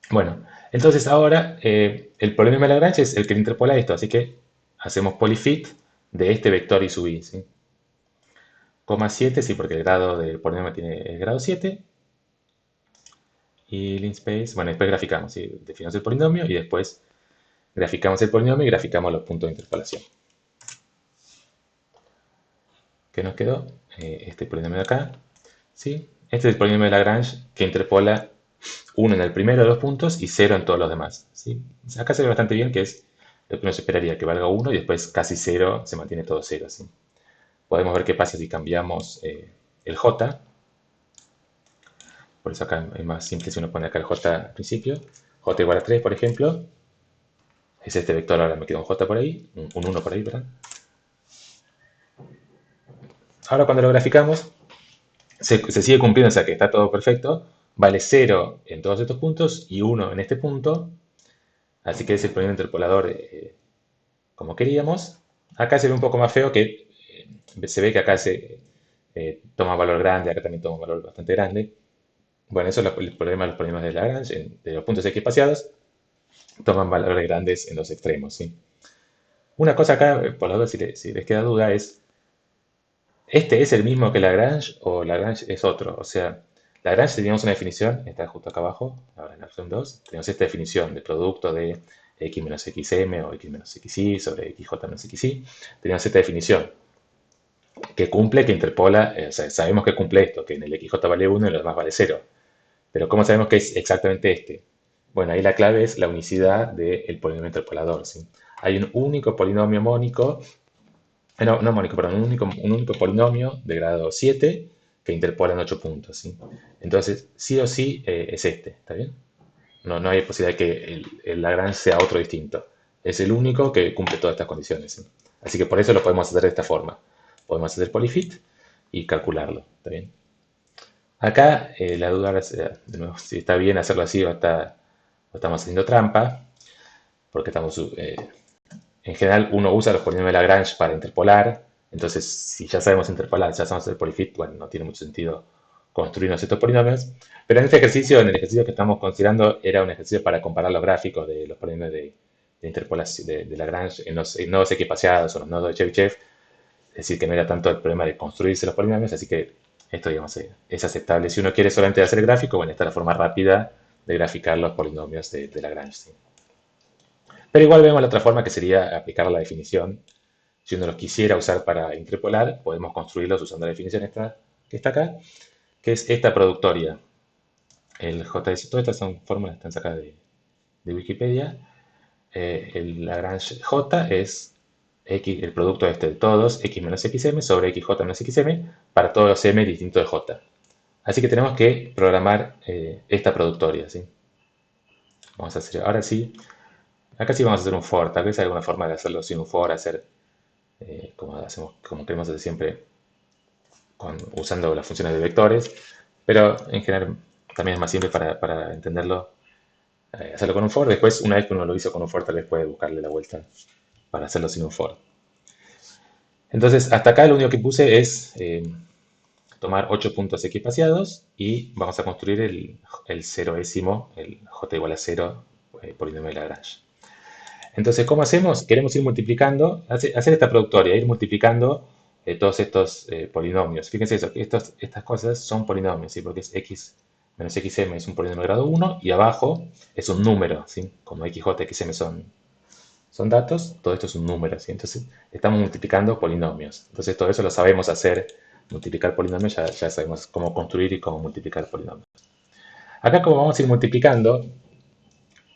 Bueno, entonces ahora el polinomio de Lagrange es el que interpola esto, así que hacemos polyfit de este vector i sub i, ¿sí? Coma 7, sí, porque el grado del polinomio tiene el grado 7. Y linspace, bueno, después graficamos, ¿sí? Definimos el polinomio y después graficamos el polinomio y graficamos los puntos de interpolación. ¿Qué nos quedó? Este polinomio de acá, ¿sí? Este es el polinomio de Lagrange que interpola 1 en el primero de los puntos y 0 en todos los demás, ¿sí? Acá se ve bastante bien que es lo que uno esperaría, que valga 1 y después casi 0, se mantiene todo 0, ¿sí? Podemos ver qué pasa si cambiamos el j. Por eso acá es más simple si uno pone acá el j al principio. J igual a 3, por ejemplo. Es este vector, ahora me queda un j por ahí, un 1 por ahí, ¿verdad? Ahora cuando lo graficamos, se sigue cumpliendo, o sea que está todo perfecto. Vale 0 en todos estos puntos y 1 en este punto. Así que es el polinomio interpolador como queríamos. Acá se ve un poco más feo que se ve que acá se toma valor grande, acá también toma un valor bastante grande. Bueno, eso es el problema de los polinomios de Lagrange, de los puntos x espaciados, toman valores grandes en los extremos, ¿sí? Una cosa acá, por la duda, si les queda duda, es, ¿este es el mismo que Lagrange o Lagrange es otro? O sea, Lagrange teníamos una definición, está justo acá abajo, ahora en la opción 2, tenemos esta definición de producto de x menos xm o x menos xy sobre xj menos xy, teníamos esta definición que cumple, que interpola, o sea, sabemos que cumple esto, que en el xj vale 1 y en los demás vale 0. Pero ¿cómo sabemos que es exactamente este? Bueno, ahí la clave es la unicidad del polinomio interpolador, ¿sí? Hay un único polinomio mónico, no mónico, perdón, un único polinomio de grado 7 que interpola en 8 puntos, ¿sí? Entonces, sí o sí es este, ¿está bien? No hay posibilidad de que el Lagrange sea otro distinto. es el único que cumple todas estas condiciones, ¿sí? Así que por eso lo podemos hacer de esta forma. Podemos hacer polyfit y calcularlo. ¿Está bien? Acá la duda ahora es, de nuevo, si está bien hacerlo así o estamos haciendo trampa, porque en general uno usa los polinomios de Lagrange para interpolar. Entonces, si ya sabemos interpolar, ya sabemos hacer polyfit, bueno, no tiene mucho sentido construirnos estos polinomios. Pero en este ejercicio, en el ejercicio que estamos considerando, era un ejercicio para comparar los gráficos de los polinomios de interpolación de Lagrange en nodos equipaseados o los nodos de Chebyshev. Es decir, que no era tanto el problema de construirse los polinomios, así que esto, digamos, es aceptable. Si uno quiere solamente hacer el gráfico, bueno, esta es la forma rápida de graficar los polinomios de Lagrange, ¿sí? Pero igual vemos la otra forma que sería aplicar la definición. Si uno los quisiera usar para interpolar, podemos construirlos usando la definición que está acá, que es esta productoria. El JS, todas estas son fórmulas que están sacadas de Wikipedia. El Lagrange J es X, el producto este de todos, X menos XM sobre XJ menos XM, para todos los M distintos de J. Así que tenemos que programar esta productoria, ¿sí? Vamos a hacer, ahora sí, acá sí vamos a hacer un for. Tal vez hay alguna forma de hacerlo sin un for, hacer como queremos hacer siempre, usando las funciones de vectores, pero en general también es más simple para entenderlo, hacerlo con un for. Después, una vez que uno lo hizo con un for, tal vez puede buscarle la vuelta para hacerlo sin un for. Entonces, hasta acá lo único que puse es tomar 8 puntos equipaseados y vamos a construir el ceroésimo, el j igual a 0, polinomio de Lagrange. Entonces, ¿cómo hacemos? Queremos ir multiplicando, hacer esta productoria, ir multiplicando todos estos polinomios. Fíjense eso, que estas cosas son polinomios, ¿sí? Porque es x menos xm es un polinomio de grado 1 y abajo es un número, ¿sí? Como xj, xm son datos, todo esto es un número, ¿sí? Entonces, estamos multiplicando polinomios. Entonces, todo eso lo sabemos hacer, multiplicar polinomios, ya sabemos cómo construir y cómo multiplicar polinomios. Acá, como vamos a ir multiplicando,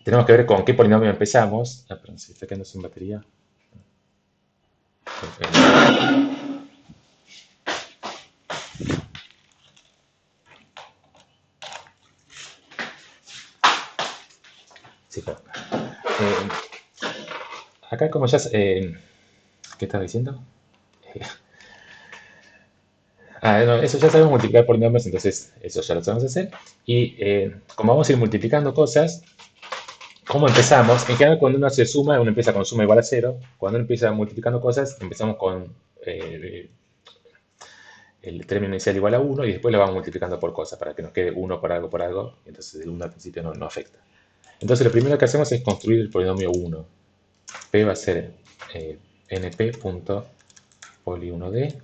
tenemos que ver con qué polinomio empezamos. Ah, perdón, se está quedando sin batería. Sí, perdón. Acá como ya... ¿qué estaba diciendo? No, eso ya sabemos multiplicar polinomios, entonces eso ya lo sabemos hacer. Y como vamos a ir multiplicando cosas, ¿cómo empezamos? En general, cuando uno se suma, uno empieza con suma igual a 0. Cuando uno empieza multiplicando cosas, empezamos con el término inicial igual a 1 y después lo vamos multiplicando por cosas para que nos quede 1 por algo. Entonces el 1 al principio no afecta. Entonces lo primero que hacemos es construir el polinomio 1. P va a ser np.poli1d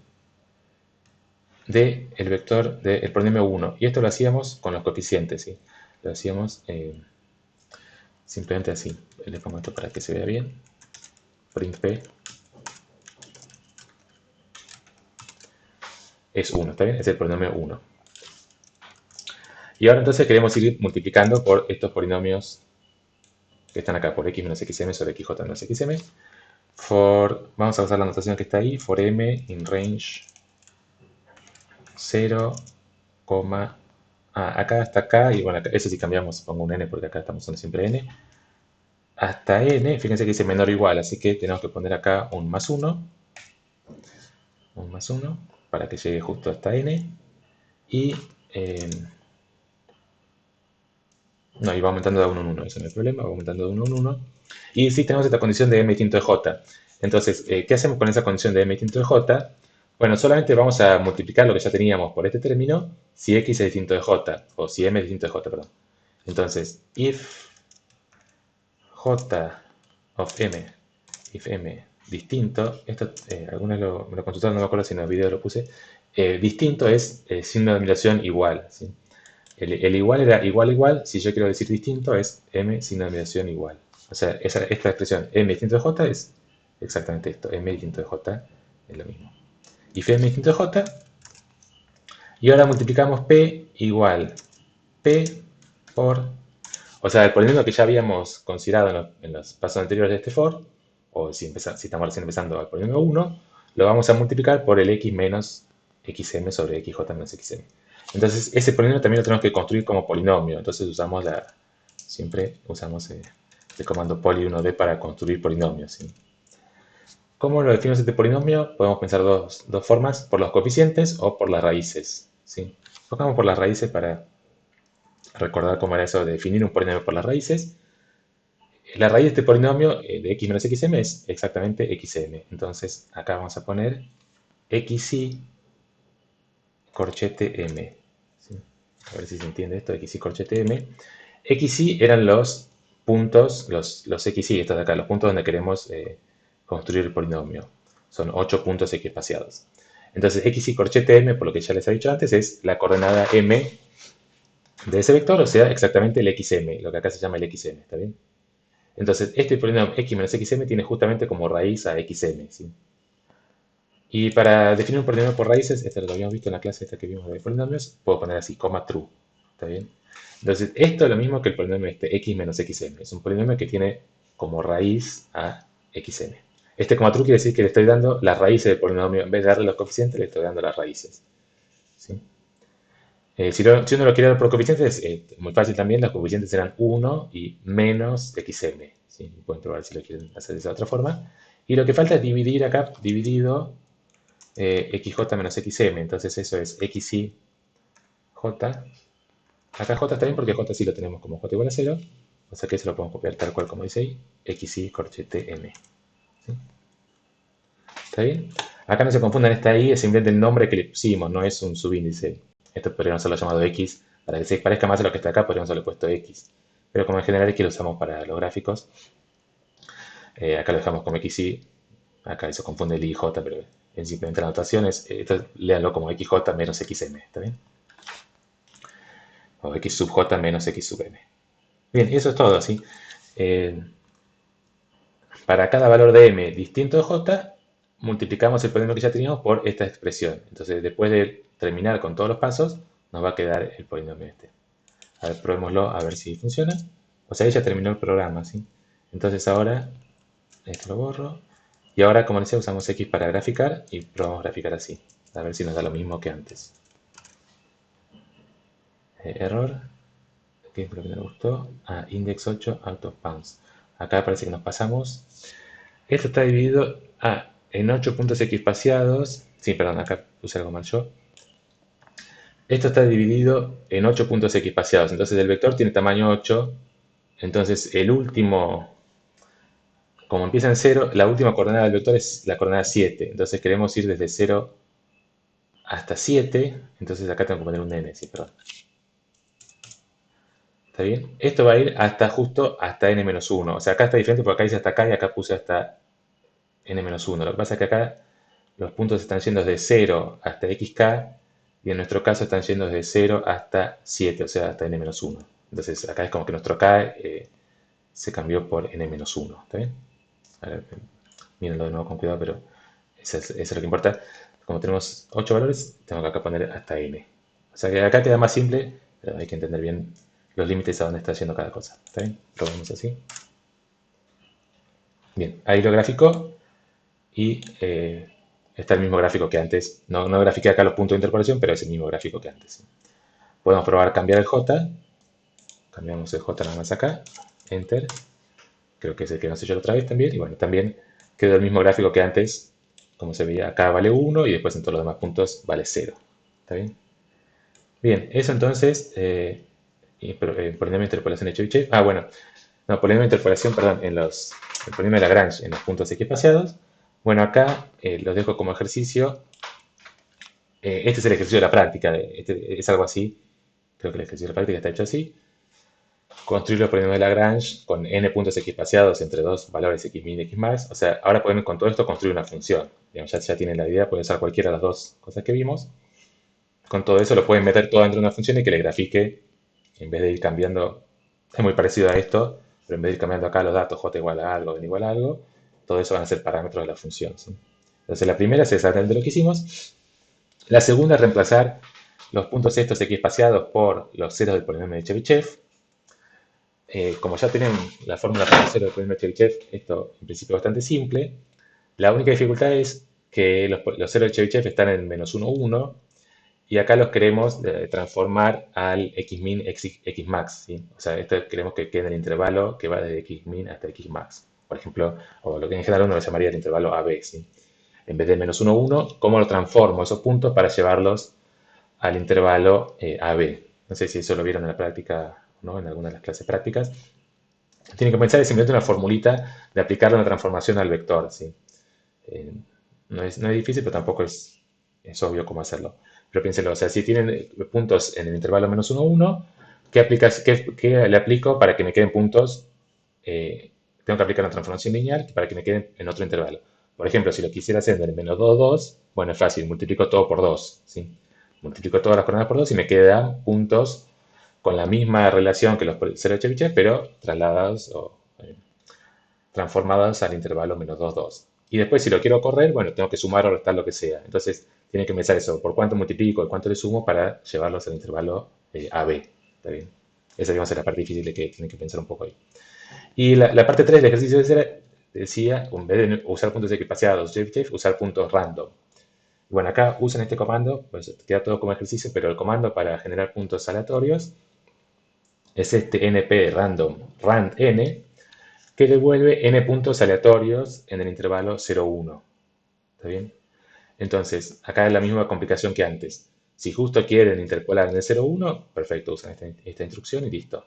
de el vector del polinomio 1. Y esto lo hacíamos con los coeficientes, ¿sí? Lo hacíamos simplemente así. Le pongo esto para que se vea bien. Print P es 1, ¿está bien? Es el polinomio 1. Y ahora entonces queremos ir multiplicando por estos polinomios que están acá, por x menos xm sobre xj menos xm. Vamos a usar la notación que está ahí, for m in range 0, acá hasta acá, y bueno, eso sí cambiamos, pongo un n porque acá estamos usando siempre n. Hasta n, fíjense que dice menor o igual, así que tenemos que poner acá un más 1, para que llegue justo hasta n, y no, y va aumentando de 1 en 1, eso no es problema, va aumentando de 1 en 1. Y sí tenemos esta condición de m distinto de j. Entonces, ¿qué hacemos con esa condición de m distinto de j? Bueno, solamente vamos a multiplicar lo que ya teníamos por este término si x es distinto de j, o si m es distinto de j, perdón. Entonces, if j of m, if m distinto, esto algunos me lo consultaron, no me acuerdo si en el video lo puse, distinto es sin denominación igual, ¿sí? El igual era igual, si yo quiero decir distinto es m sin denominación igual. O sea, esta expresión m distinto de j es exactamente esto, m distinto de j es lo mismo. Y m distinto de j, y ahora multiplicamos p igual p por, o sea, el polinomio que ya habíamos considerado en los pasos anteriores de este for, o si estamos recién empezando al polinomio 1, lo vamos a multiplicar por el x menos xm sobre xj menos xm. Entonces, ese polinomio también lo tenemos que construir como polinomio. Entonces, siempre usamos el comando poly1d para construir polinomios, ¿sí? ¿Cómo lo definimos este polinomio? Podemos pensar dos formas, por los coeficientes o por las raíces, ¿sí? Enfocamos por las raíces para recordar cómo era eso de definir un polinomio por las raíces. La raíz de este polinomio de x menos xm es exactamente xm. Entonces acá vamos a poner xi corchete m. ¿Sí? A ver si se entiende esto, xi corchete m. Xi eran los puntos, los xi, estos de acá, los puntos donde queremos construir el polinomio. Son 8 puntos equiespaciados. Entonces xi corchete m, por lo que ya les he dicho antes, es la coordenada m de ese vector, o sea, exactamente el xm, lo que acá se llama el xm, ¿está bien? Entonces, este polinomio x menos xm tiene justamente como raíz a xm, ¿sí? Y para definir un polinomio por raíces, esto lo habíamos visto en la clase esta que vimos de polinomios, puedo poner así, coma true, ¿está bien? Entonces, esto es lo mismo que el polinomio este, x menos xm. Es un polinomio que tiene como raíz a xm. Este coma true quiere decir que le estoy dando las raíces del polinomio. En vez de darle los coeficientes, le estoy dando las raíces, ¿sí? Si uno lo quiere dar por coeficientes, es muy fácil también. Los coeficientes serán 1 y menos xm, ¿sí? Pueden probar si lo quieren hacer de esa otra forma. Y lo que falta es dividir acá, dividido xj menos xm. Entonces eso es xi j. Acá j está bien porque j sí lo tenemos como j igual a 0. O sea que eso lo podemos copiar tal cual como dice ahí. Xi corchete m. ¿Sí? ¿Está bien? Acá no se confundan, esta i es simplemente el nombre que le pusimos, no es un subíndice. Esto podríamos haberlo llamado x. Para que se parezca más a lo que está acá, podríamos haberle puesto x. Pero como en general x lo usamos para los gráficos, acá lo dejamos como xi. Acá eso confunde el i y j, pero es simplemente la notación. Esto léanlo como xj menos xm. ¿Está bien? O x sub j menos x sub m. Bien, eso es todo, ¿sí? Para cada valor de m distinto de j, multiplicamos el polinomio que ya teníamos por esta expresión. Entonces, después de terminar con todos los pasos, nos va a quedar el polinomio este. A ver, probémoslo a ver si funciona. O sea, ya terminó el programa, ¿sí? Entonces ahora, esto lo borro. Y ahora, como decía, usamos x para graficar y probamos graficar así. A ver si nos da lo mismo que antes. Error. ¿Qué es lo que no me gustó? Ah, index 8 out of bounds. Acá parece que nos pasamos. Esto está dividido en 8 puntos equiespaciados. Sí, perdón, acá puse algo mal yo. Esto está dividido en 8 puntos equiespaciados. Entonces el vector tiene tamaño 8. Entonces el último, como empieza en 0, la última coordenada del vector es la coordenada 7. Entonces queremos ir desde 0 hasta 7. Entonces acá tengo que poner un n, sí, perdón. ¿Está bien? Esto va a ir hasta justo hasta n-1. O sea, acá está diferente porque acá dice hasta acá y acá puse hasta n-1. Lo que pasa es que acá los puntos están yendo desde 0 hasta xk y en nuestro caso están yendo desde 0 hasta 7, o sea, hasta n-1. Entonces acá es como que nuestro k se cambió por n-1. ¿Está bien? A ver, mírenlo de nuevo con cuidado, pero eso es lo que importa. Como tenemos 8 valores, tengo que acá poner hasta n. O sea que acá queda más simple, pero hay que entender bien los límites a dónde está yendo cada cosa. ¿Está bien? Probemos así. Bien, ahí lo graficó y está el mismo gráfico que antes. No grafiqué acá los puntos de interpolación, pero es el mismo gráfico que antes. Podemos probar cambiar el J. Cambiamos el J nada más acá. Enter. Creo que es el que nos hizo la otra vez también. Y bueno, también quedó el mismo gráfico que antes. Como se veía, acá vale 1 y después en todos los demás puntos vale 0. ¿Está bien? Bien, eso entonces, polinomio de interpolación de Chebyshev. Bueno, no, polinomio de interpolación, perdón, el polinomio de Lagrange en los puntos equiespaciados. Bueno, acá los dejo como ejercicio. Este es el ejercicio de la práctica. Es algo así. Creo que el ejercicio de la práctica está hecho así. Construir los polinomios de Lagrange con n puntos equiespaciados entre dos valores x min y x más. O sea, ahora podemos con todo esto construir una función. Digamos, ya tienen la idea, pueden usar cualquiera de las dos cosas que vimos. Con todo eso lo pueden meter todo dentro de una función y que le grafique, en vez de ir cambiando, es muy parecido a esto, pero en vez de ir cambiando acá los datos j igual a algo, n igual a algo, todo eso van a ser parámetros de la función, ¿sí? Entonces la primera es exactamente lo que hicimos. La segunda es reemplazar los puntos estos equiespaciados por los ceros del polinomio de Chebyshev. Como ya tienen la fórmula para los ceros del polinomio de Chebyshev, esto en principio es bastante simple. La única dificultad es que los ceros de Chebyshev están en -1, 1, y acá los queremos transformar al xmin, xmax, ¿sí? O sea, esto queremos que quede en el intervalo que va desde xmin hasta xmax. Por ejemplo, o lo que en general uno le llamaría el intervalo AB, ¿sí? En vez de menos 1, 1, ¿cómo lo transformo esos puntos para llevarlos al intervalo AB? No sé si eso lo vieron en la práctica, ¿no? En alguna de las clases prácticas. Tienen que pensar es simplemente una formulita de aplicarle una transformación al vector, ¿sí? Eh, no es difícil, pero tampoco es obvio cómo hacerlo. Pero piénsenlo, o sea, si tienen puntos en el intervalo menos 1, 1, ¿qué le aplico para que me queden puntos? Tengo que aplicar una transformación lineal para que me queden en otro intervalo. Por ejemplo, si lo quisiera hacer en el menos 2, 2, bueno, es fácil, multiplico todo por 2, ¿sí? Multiplico todas las coordenadas por 2 y me quedan puntos con la misma relación que los ceros de Chebyshev, pero trasladados o transformadas al intervalo menos 2, 2. Y después, si lo quiero correr, bueno, tengo que sumar o restar lo que sea. Entonces, tienen que pensar eso, por cuánto multiplico y cuánto le sumo para llevarlos al intervalo AB. ¿Está bien? Esa, digamos, es la parte difícil de que tienen que pensar un poco ahí. Y la parte 3 del ejercicio decía, en vez de usar puntos equipaseados, usar puntos random. Bueno, acá usan este comando, pues queda todo como ejercicio, pero el comando para generar puntos aleatorios es este np random rand n, que devuelve n puntos aleatorios en el intervalo 0, 1. ¿Está bien? Entonces, acá es la misma complicación que antes. Si justo quieren interpolar en el 0, 1, perfecto, usan esta instrucción y listo.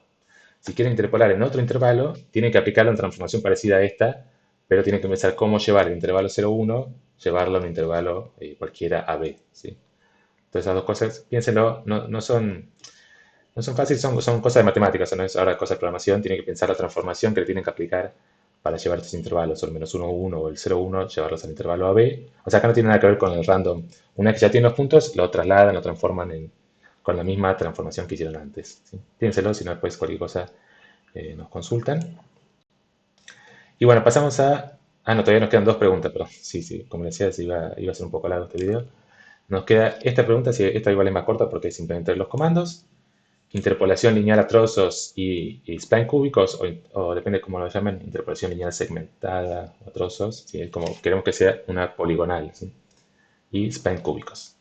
Si quieren interpolar en otro intervalo, tienen que aplicar una transformación parecida a esta, pero tienen que pensar cómo llevar el intervalo 0, 1, llevarlo a un intervalo cualquiera a b. ¿Sí? Entonces, esas dos cosas, piénsenlo, no son fáciles, son cosas de matemáticas, no es ahora cosa de programación, tienen que pensar la transformación que le tienen que aplicar para llevar estos intervalos, o el menos 1, 1 o el 0, 1, llevarlos al intervalo AB. O sea, acá no tiene nada que ver con el random. Una vez que ya tienen los puntos, lo trasladan, lo transforman con la misma transformación que hicieron antes. ¿Sí? Piénselo, si no después cualquier cosa nos consultan. Y bueno, pasamos a... Ah, no, todavía nos quedan dos preguntas, pero sí, sí, como decía, iba a ser un poco largo este video. Nos queda esta pregunta, si esta igual es más corta porque es simplemente los comandos. Interpolación lineal a trozos y spline cúbicos, o depende cómo lo llamen, interpolación lineal segmentada a trozos, ¿sí? Es como queremos que sea una poligonal, ¿sí? Y spline cúbicos.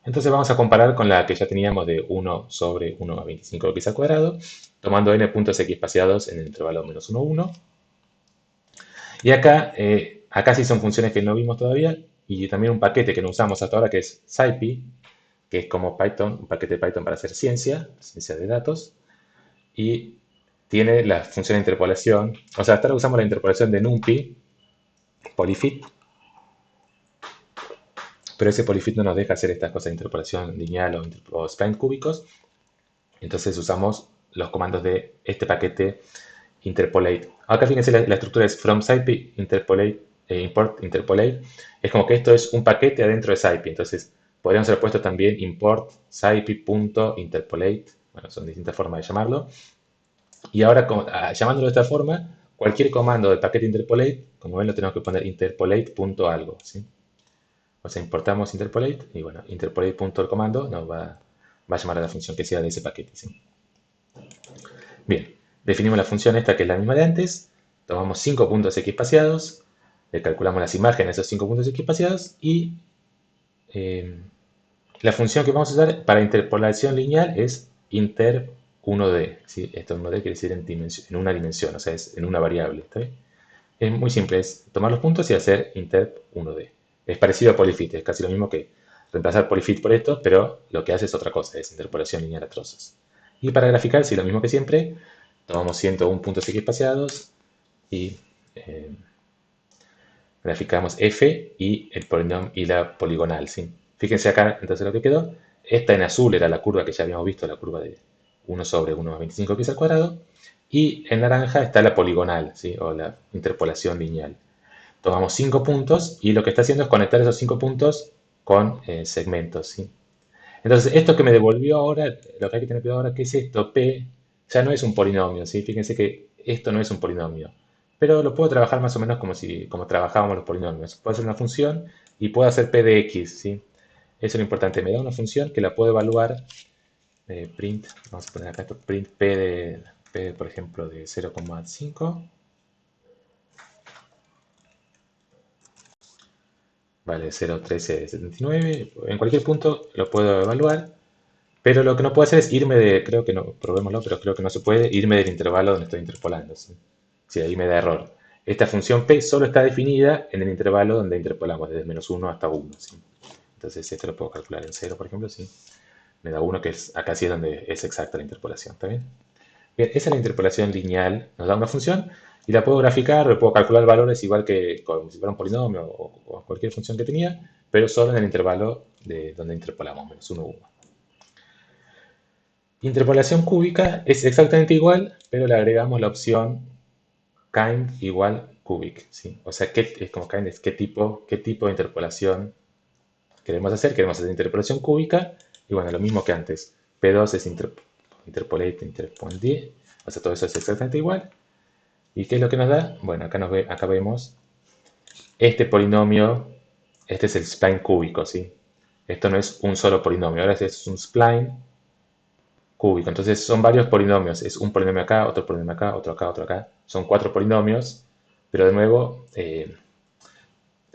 Entonces vamos a comparar con la que ya teníamos de 1 sobre 1 a 25x al cuadrado, tomando n puntos x espaciados en el intervalo menos 1, 1. Y acá sí son funciones que no vimos todavía, y también un paquete que no usamos hasta ahora que es SciPy, que es como Python, un paquete de Python para hacer ciencia de datos. Y tiene la función de interpolación. O sea, hasta ahora usamos la interpolación de NumPy, polyfit, pero ese polyfit no nos deja hacer estas cosas de interpolación lineal o spline cúbicos. Entonces usamos los comandos de este paquete interpolate. Acá fíjense, la estructura es from SciPy, interpolate, import, interpolate. Es como que esto es un paquete adentro de SciPy. Entonces podríamos haber puesto también import scipy.interpolate. Bueno, son distintas formas de llamarlo. Y ahora, llamándolo de esta forma, cualquier comando del paquete interpolate, como ven, lo tenemos que poner interpolate.algo, ¿sí? O sea, importamos interpolate y bueno, interpolate.comando nos va a llamar a la función que sea de ese paquete, ¿sí? Bien, definimos la función esta que es la misma de antes, tomamos 5 puntos x espaciados, le calculamos las imágenes de esos 5 puntos x espaciados y eh, la función que vamos a usar para interpolación lineal es inter1d. ¿Sí? Esto 1d quiere decir en una dimensión, o sea, es en una variable. ¿Está bien? Es muy simple, es tomar los puntos y hacer interp1d. Es parecido a polyfit, es casi lo mismo que reemplazar polyfit por esto, pero lo que hace es otra cosa, es interpolación lineal a trozos. Y para graficar, sí, lo mismo que siempre, tomamos 101 puntos x espaciados y eh, graficamos f y el polinomio y la poligonal, ¿sí? Fíjense acá, entonces lo que quedó. Esta en azul era la curva que ya habíamos visto, la curva de 1 sobre 1 más 25 pi al cuadrado. Y en naranja está la poligonal, ¿sí? O la interpolación lineal. Tomamos 5 puntos y lo que está haciendo es conectar esos 5 puntos con segmentos, ¿sí? Entonces, esto que me devolvió ahora, lo que hay que tener cuidado ahora, ¿qué es esto? P ya no es un polinomio, ¿sí? Fíjense que esto no es un polinomio. Pero lo puedo trabajar más o menos como trabajábamos los polinomios. Puedo hacer una función y puedo hacer P de X, ¿sí? Eso es lo importante. Me da una función que la puedo evaluar. Print, vamos a poner acá esto, print P, por ejemplo, de 0,5. vale 0,1379. En cualquier punto lo puedo evaluar, pero lo que no puedo hacer es irme de, creo que no, probémoslo, pero creo que no se puede irme del intervalo donde estoy interpolando. ¿Sí? Sí, ahí me da error. Esta función p solo está definida en el intervalo donde interpolamos, desde -1 hasta 1. ¿Sí? Entonces esto lo puedo calcular en 0, por ejemplo, sí. Me da 1, que es acá sí es donde es exacta la interpolación. ¿Está bien? Bien, esa es la interpolación lineal. Nos da una función y la puedo graficar, o puedo calcular valores igual que como si fuera un polinomio o cualquier función que tenía, pero solo en el intervalo de donde interpolamos, -1, 1. Interpolación cúbica es exactamente igual, pero le agregamos la opción kind igual cubic, ¿sí? O sea, es como kind es qué tipo de interpolación queremos hacer. Queremos hacer interpolación cúbica y bueno, lo mismo que antes. P2 es interpolate, interpondie, o sea, todo eso es exactamente igual. ¿Y qué es lo que nos da? Bueno, acá vemos este polinomio, este es el spline cúbico, ¿sí? Esto no es un solo polinomio, ahora es un spline cúbico. Entonces son varios polinomios. Es un polinomio acá, otro polinomio acá, otro acá, otro acá. Son 4 polinomios, pero de nuevo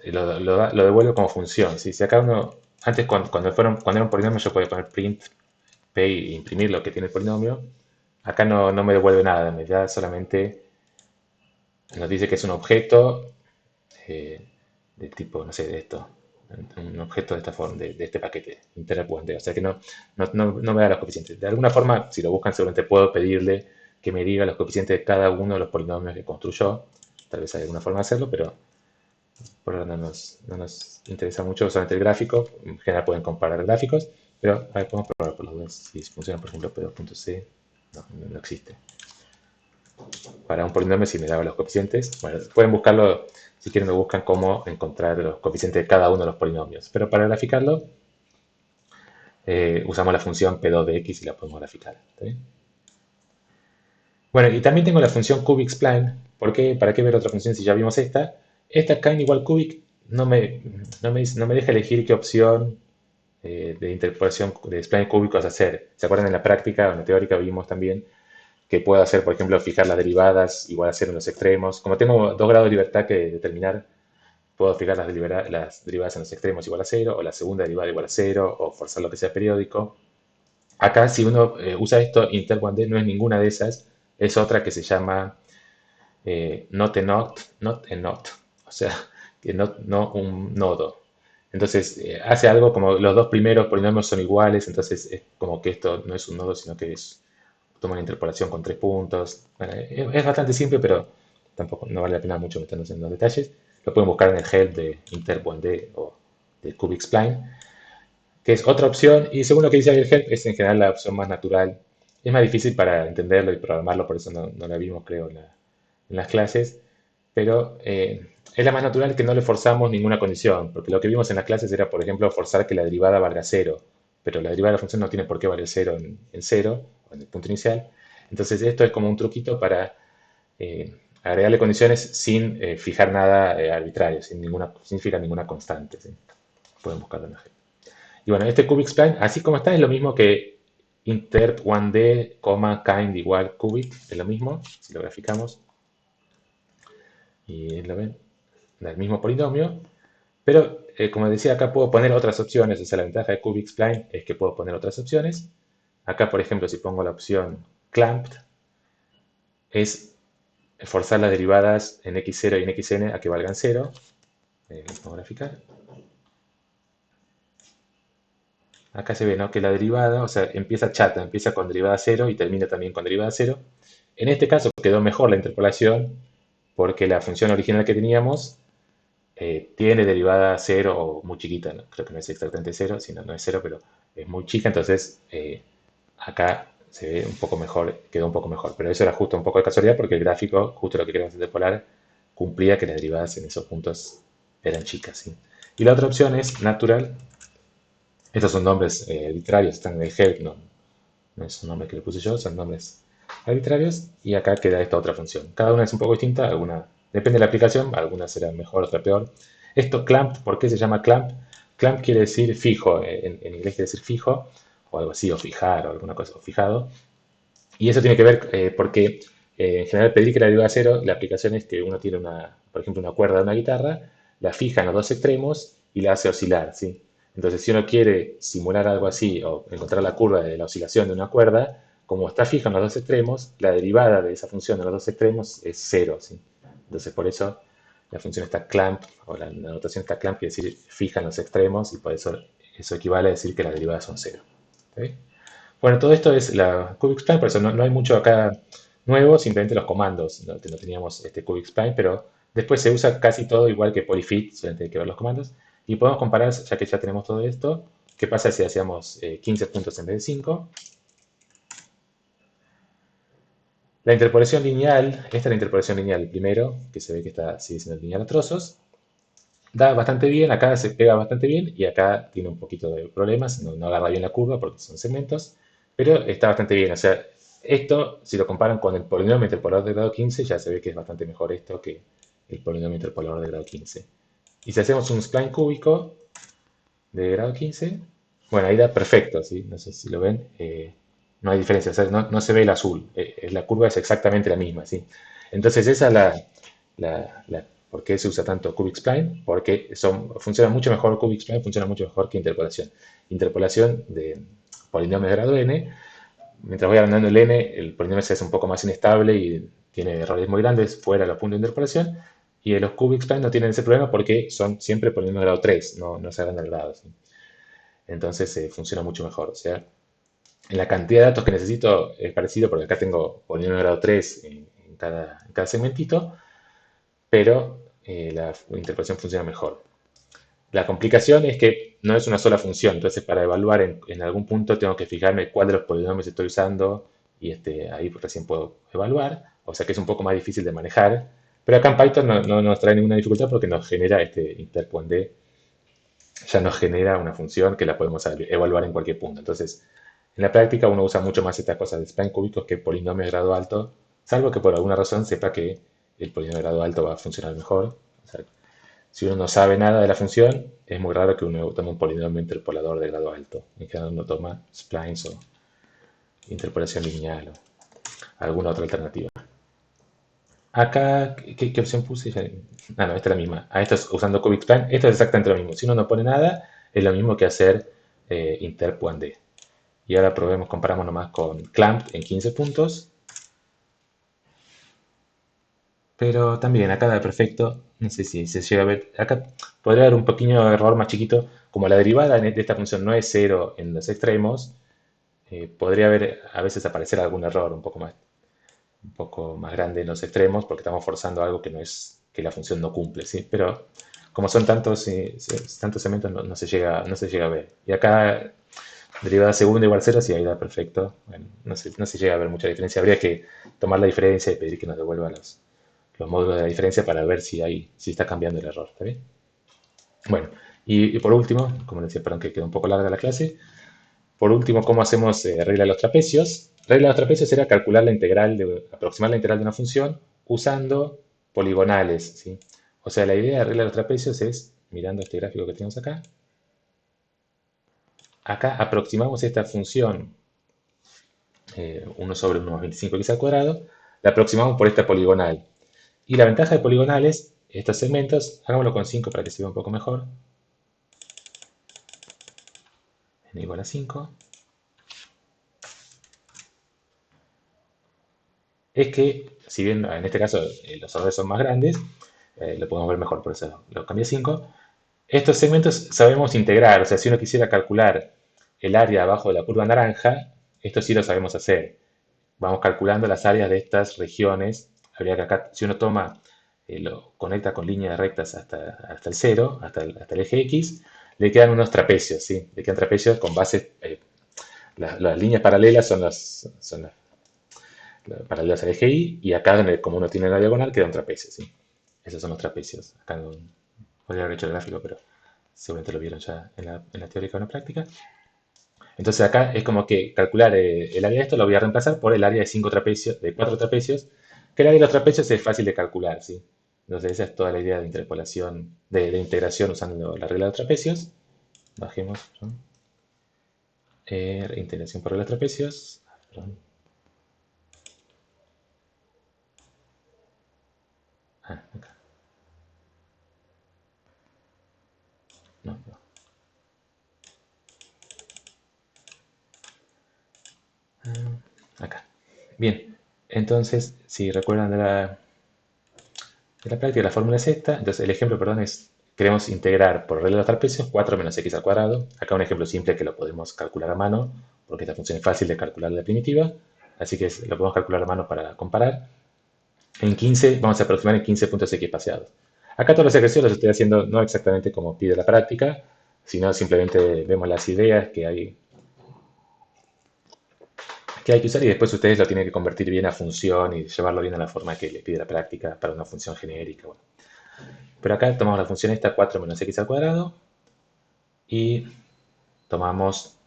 lo devuelvo como función. ¿Sí? Si acá uno, antes cuando era un polinomio yo podía poner print p e imprimir lo que tiene el polinomio. Acá no me devuelve nada, me da solamente, nos dice que es un objeto eh, de tipo, no sé, de esto, un objeto de esta forma, de este paquete, interpuente. O sea que no me da los coeficientes. De alguna forma, si lo buscan, seguramente puedo pedirle que me diga los coeficientes de cada uno de los polinomios que construyó. Tal vez hay alguna forma de hacerlo, pero por ahora no nos interesa mucho solamente el gráfico. En general pueden comparar gráficos, pero a ver, podemos probar por los dos. Si funciona, por ejemplo, P2.C, no existe. Para un polinomio si me daba los coeficientes. Bueno, pueden buscarlo, si quieren lo buscan cómo encontrar los coeficientes de cada uno de los polinomios. Pero para graficarlo, usamos la función P2 de x y la podemos graficar. ¿Está bien? Bueno, y también tengo la función cubic spline. ¿Por qué? ¿Para qué ver otra función si ya vimos esta? Esta kind igual cubic no me deja elegir qué opción de interpolación de spline cúbico hacer. ¿Se acuerdan en la práctica o en la teórica vimos también que puedo hacer, por ejemplo, fijar las derivadas igual a 0 en los extremos? Como tengo 2 grados de libertad que determinar, puedo fijar las derivadas en los extremos igual a 0, o la segunda derivada igual a 0, o forzar lo que sea periódico. Acá, si uno usa esto, inter one d no es ninguna de esas, es otra que se llama not a not, o sea, que no un nodo. Entonces, hace algo como los dos primeros polinomios son iguales, entonces es como que esto no es un nodo, sino que toma una interpolación con 3 puntos. Bueno, es bastante simple, pero tampoco no vale la pena mucho meternos en los detalles. Lo pueden buscar en el help de Inter1D o de Cubic Spline, que es otra opción, y según lo que dice ahí el help, es en general la opción más natural. Es más difícil para entenderlo y programarlo, por eso no la vimos, creo, en las clases, pero es la más natural, que no le forzamos ninguna condición, porque lo que vimos en las clases era, por ejemplo, forzar que la derivada valga 0, pero la derivada de la función no tiene por qué valer 0 en 0, o en el punto inicial. Entonces esto es como un truquito para agregarle condiciones sin fijar nada arbitrario, sin fijar ninguna constante. ¿Sí? Pueden buscarlo en la ejemplo. Y bueno, este cubic spline, así como está, es lo mismo que interp1d, kind igual cubic, es lo mismo, si lo graficamos. Y lo ven, el mismo polinomio, pero como decía, acá puedo poner otras opciones. O sea, la ventaja de cubic spline es que puedo poner otras opciones. Acá, por ejemplo, si pongo la opción clamped, es forzar las derivadas en x0 y en xn a que valgan 0. Vamos a graficar. Acá se ve, ¿no?, que la derivada, o sea, empieza chata, empieza con derivada 0 y termina también con derivada 0. En este caso quedó mejor la interpolación porque la función original que teníamos tiene derivada 0 o muy chiquita, ¿no? Creo que no es exactamente 0, sino no es 0, pero es muy chica, entonces acá se ve un poco mejor, quedó un poco mejor. Pero eso era justo un poco de casualidad porque el gráfico, justo lo que queríamos interpolar, cumplía que las derivadas en esos puntos eran chicas. ¿Sí? Y la otra opción es natural. Estos son nombres arbitrarios, están en el help, no es un nombre que le puse yo, son nombres arbitrarios. Y acá queda esta otra función. Cada una es un poco distinta, depende de la aplicación, algunas serán mejor, otra peor. Esto clamp, ¿por qué se llama clamp? Clamp quiere decir fijo, en inglés quiere decir fijo, o algo así, o fijar, o alguna cosa, o fijado. Y eso tiene que ver porque en general pedir que la derivada 0, la aplicación es que uno tiene por ejemplo, una cuerda de una guitarra, la fija en los dos extremos y la hace oscilar, ¿sí? Entonces, si uno quiere simular algo así o encontrar la curva de la oscilación de una cuerda, como está fija en los dos extremos, la derivada de esa función en los dos extremos es cero, ¿sí? Entonces, por eso la función está clamp, o la notación está clamp, quiere decir fija en los extremos, y por eso equivale a decir que las derivadas son cero. ¿Sí? Bueno, todo esto es la QBXPlane, por eso no hay mucho acá nuevo, simplemente los comandos. No teníamos este QBXPlane, pero después se usa casi todo igual que Polyfit, solamente hay que ver los comandos. Y podemos comparar, ya que ya tenemos todo esto, qué pasa si hacíamos 15 puntos en vez de 5. La interpolación lineal, esta es la interpolación lineal primero, que se ve que sigue siendo lineal a trozos. Da bastante bien, acá se pega bastante bien y acá tiene un poquito de problemas, no agarra bien la curva porque son segmentos, pero está bastante bien. O sea, esto, si lo comparan con el polinomio interpolador de grado 15, ya se ve que es bastante mejor esto que el polinomio interpolador de grado 15. Y si hacemos un spline cúbico de grado 15, bueno, ahí da perfecto, ¿sí? No sé si lo ven, no hay diferencia, o sea, no se ve el azul, la curva es exactamente la misma, ¿sí? Entonces esa es ¿por qué se usa tanto cubic spline? Porque funciona mucho mejor cubic spline, funciona mucho mejor que interpolación. Interpolación de polinomios de grado n, mientras voy agrandando el n, el polinomio se hace un poco más inestable y tiene errores muy grandes fuera de los puntos de interpolación. Y los cubic spline no tienen ese problema porque son siempre polinomios de grado 3, no se agranda el grado, ¿sí? Entonces funciona mucho mejor. O sea, en la cantidad de datos que necesito es parecido porque acá tengo polinomio de grado 3 en cada segmentito, pero la interpolación funciona mejor. La complicación es que no es una sola función, entonces para evaluar en algún punto tengo que fijarme cuál de los polinomios estoy usando y ahí recién puedo evaluar, o sea que es un poco más difícil de manejar, pero acá en Python no nos trae ninguna dificultad porque nos genera este interpoint, ya nos genera una función que la podemos evaluar en cualquier punto. Entonces, en la práctica uno usa mucho más estas cosas de spline cúbicos que polinomios de grado alto, salvo que por alguna razón sepa que el polinomio de grado alto va a funcionar mejor. O sea, si uno no sabe nada de la función, es muy raro que uno tome un polinomio interpolador de grado alto. En general uno toma splines o interpolación lineal o alguna otra alternativa. Acá, ¿qué opción puse? No, esta es la misma. Esto es usando cubic spline. Esto es exactamente lo mismo. Si uno no pone nada, es lo mismo que hacer interpoand. Y ahora probemos, comparamos nomás con clamp en 15 puntos. Pero también acá da perfecto. No sé si se llega a ver. Acá podría haber un pequeño error más chiquito. Como la derivada de esta función no es cero en los extremos, podría haber a veces aparecer algún error un poco más grande en los extremos porque estamos forzando algo que no es que la función no cumple, ¿sí? Pero como son tantos segmentos no se llega a ver. Y acá derivada segunda igual cero, sí, ahí da perfecto. Bueno, no se llega a ver mucha diferencia. Habría que tomar la diferencia y pedir que nos devuelva los módulos de la diferencia para ver si está cambiando el error. ¿Está bien? Bueno, y por último, como decía, perdón que quedó un poco larga la clase, por último, ¿cómo hacemos regla de los trapecios? Regla de los trapecios era calcular aproximar la integral de una función usando poligonales, ¿sí? O sea, la idea de regla de los trapecios es, mirando este gráfico que tenemos acá aproximamos esta función 1 sobre 1 más 25x al cuadrado, la aproximamos por esta poligonal. Y la ventaja de poligonales, estos segmentos, hagámoslo con 5 para que se vea un poco mejor, n igual a 5, es que, si bien en este caso los errores son más grandes, lo podemos ver mejor, por eso lo cambié a 5. Estos segmentos sabemos integrar, o sea, si uno quisiera calcular el área abajo de la curva naranja, esto sí lo sabemos hacer. Vamos calculando las áreas de estas regiones. Habría que acá, si uno lo conecta con líneas rectas hasta el cero, hasta el eje X, le quedan unos trapecios, ¿sí? Le quedan trapecios con base, las líneas paralelas son las paralelas al eje Y, y acá, como uno tiene la diagonal, queda un trapecio, ¿sí? Esos son los trapecios. Acá no podría haber hecho el gráfico, pero seguramente lo vieron ya en la teórica o en la práctica. Entonces acá es como que calcular el área de esto lo voy a reemplazar por el área de 5 trapecios, de 4 trapecios, que el área de los trapecios es fácil de calcular, ¿sí? Entonces esa es toda la idea de interpolación, de integración usando la regla de los trapecios. Bajemos, perdón. Integración por regla de trapecios. Perdón. Acá. Bien, entonces, si recuerdan de la práctica, la fórmula es esta. Entonces, el ejemplo, perdón, es, queremos integrar por regla de los trapecios 4 menos x al cuadrado. Acá un ejemplo simple que lo podemos calcular a mano, porque esta función es fácil de calcular la primitiva. Así que lo podemos calcular a mano para comparar. En 15, vamos a aproximar en 15 puntos x espaciados. Acá todos los ejercicios los estoy haciendo no exactamente como pide la práctica, sino simplemente vemos las ideas que hay que usar y después ustedes lo tienen que convertir bien a función y llevarlo bien a la forma que le pide la práctica para una función genérica. Bueno. Pero acá tomamos la función esta 4 menos x al cuadrado y tomamos,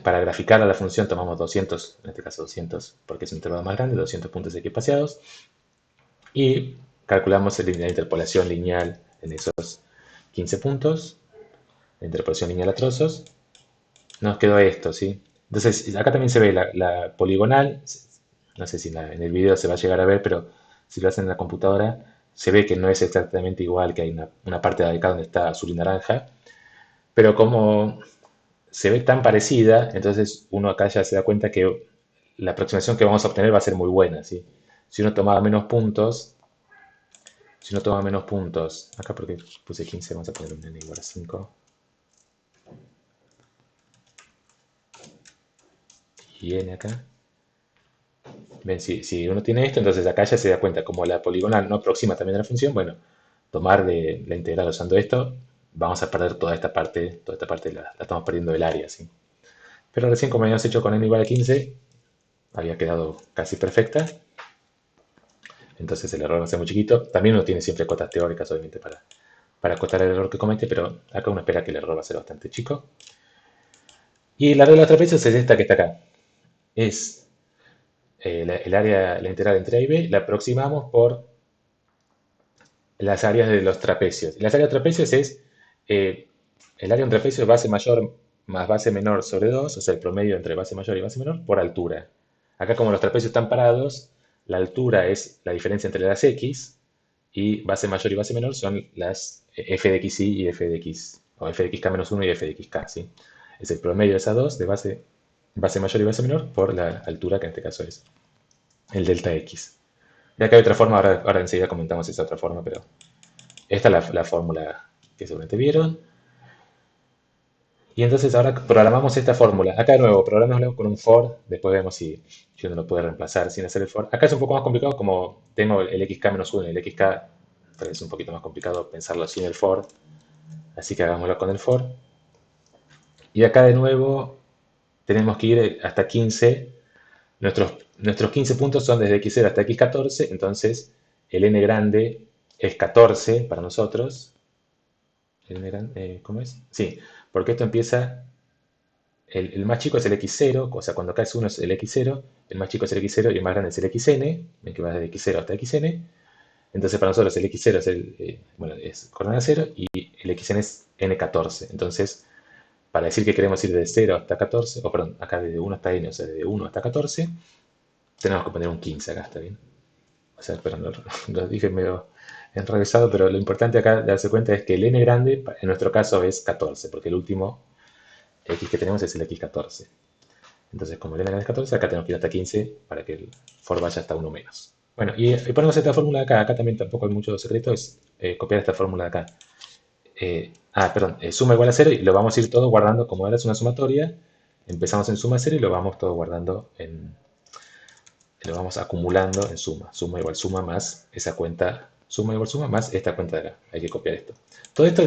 para graficar a la función tomamos 200, en este caso 200 porque es un intervalo más grande, 200 puntos x espaciados y calculamos la interpolación lineal en esos 15 puntos, la interpolación lineal a trozos, nos quedó esto, ¿sí? Entonces, acá también se ve la poligonal, no sé si en el video se va a llegar a ver, pero si lo hacen en la computadora, se ve que no es exactamente igual, que hay una parte de acá donde está azul y naranja, pero como se ve tan parecida, entonces uno acá ya se da cuenta que la aproximación que vamos a obtener va a ser muy buena, ¿sí? Si uno tomaba menos puntos, acá porque puse 15, vamos a poner un n igual a 5, y n acá. Ven, si uno tiene esto, entonces acá ya se da cuenta, como la poligonal no aproxima también a la función, bueno, tomar de la integral usando esto, vamos a perder toda esta parte la estamos perdiendo del área, ¿sí? Pero recién como habíamos hecho con n igual a 15, había quedado casi perfecta, entonces el error va a ser muy chiquito. También uno tiene siempre cotas teóricas, obviamente, para acotar el error que comete, pero acá uno espera que el error va a ser bastante chico. Y la regla de los trapecios es esta que está acá. Es el área, la integral entre A y B, la aproximamos por las áreas de los trapecios. Y las áreas de trapecios es eh, el área de un trapecio es base mayor más base menor sobre 2, o sea, el promedio entre base mayor y base menor, por altura. Acá como los trapecios están parados, la altura es la diferencia entre las x, y base mayor y base menor son las f de xy y f de x, o f de xk menos 1 y f de xk, ¿sí? Es el promedio de esas dos, de base mayor y base menor, por la altura, que en este caso es el delta x. Ya que hay otra forma, ahora enseguida comentamos esa otra forma, pero esta es la fórmula que seguramente vieron. Y entonces ahora programamos esta fórmula. Acá de nuevo, programémoslo con un for. Después vemos si uno lo puede reemplazar sin hacer el for. Acá es un poco más complicado, como tengo el xk-1 y el xk. Entonces es un poquito más complicado pensarlo sin el for. Así que hagámoslo con el for. Y acá de nuevo tenemos que ir hasta 15. Nuestros 15 puntos son desde x0 hasta x14. Entonces el n grande es 14 para nosotros. ¿Cómo es? Sí, porque esto empieza, el más chico es el x0, o sea, cuando acá es 1 es el x0, el más chico es el x0 y el más grande es el xn, ven que va desde x0 hasta xn. Entonces para nosotros el x0 es bueno, es coordenada 0 y el xn es n14. Entonces, para decir que queremos ir de 0 hasta 14, o perdón, acá desde 1 hasta n, o sea, desde 1 hasta 14, tenemos que poner un 15 acá, ¿está bien? O sea, perdón, lo dije medio enrevesado, pero lo importante acá de darse cuenta es que el n grande, en nuestro caso, es 14, porque el último x que tenemos es el x14. Entonces, como el n grande es 14, acá tenemos que ir hasta 15 para que el for vaya hasta 1 menos. Bueno, y ponemos esta fórmula de acá. Acá también tampoco hay mucho secreto, es copiar esta fórmula de acá. Perdón, suma igual a 0 y lo vamos a ir todo guardando como ahora es una sumatoria. Empezamos en suma 0 y lo vamos todo guardando lo vamos acumulando en suma. Suma igual suma más esa cuenta, suma igual suma más esta cuenta de acá. Hay que copiar esto. Todo esto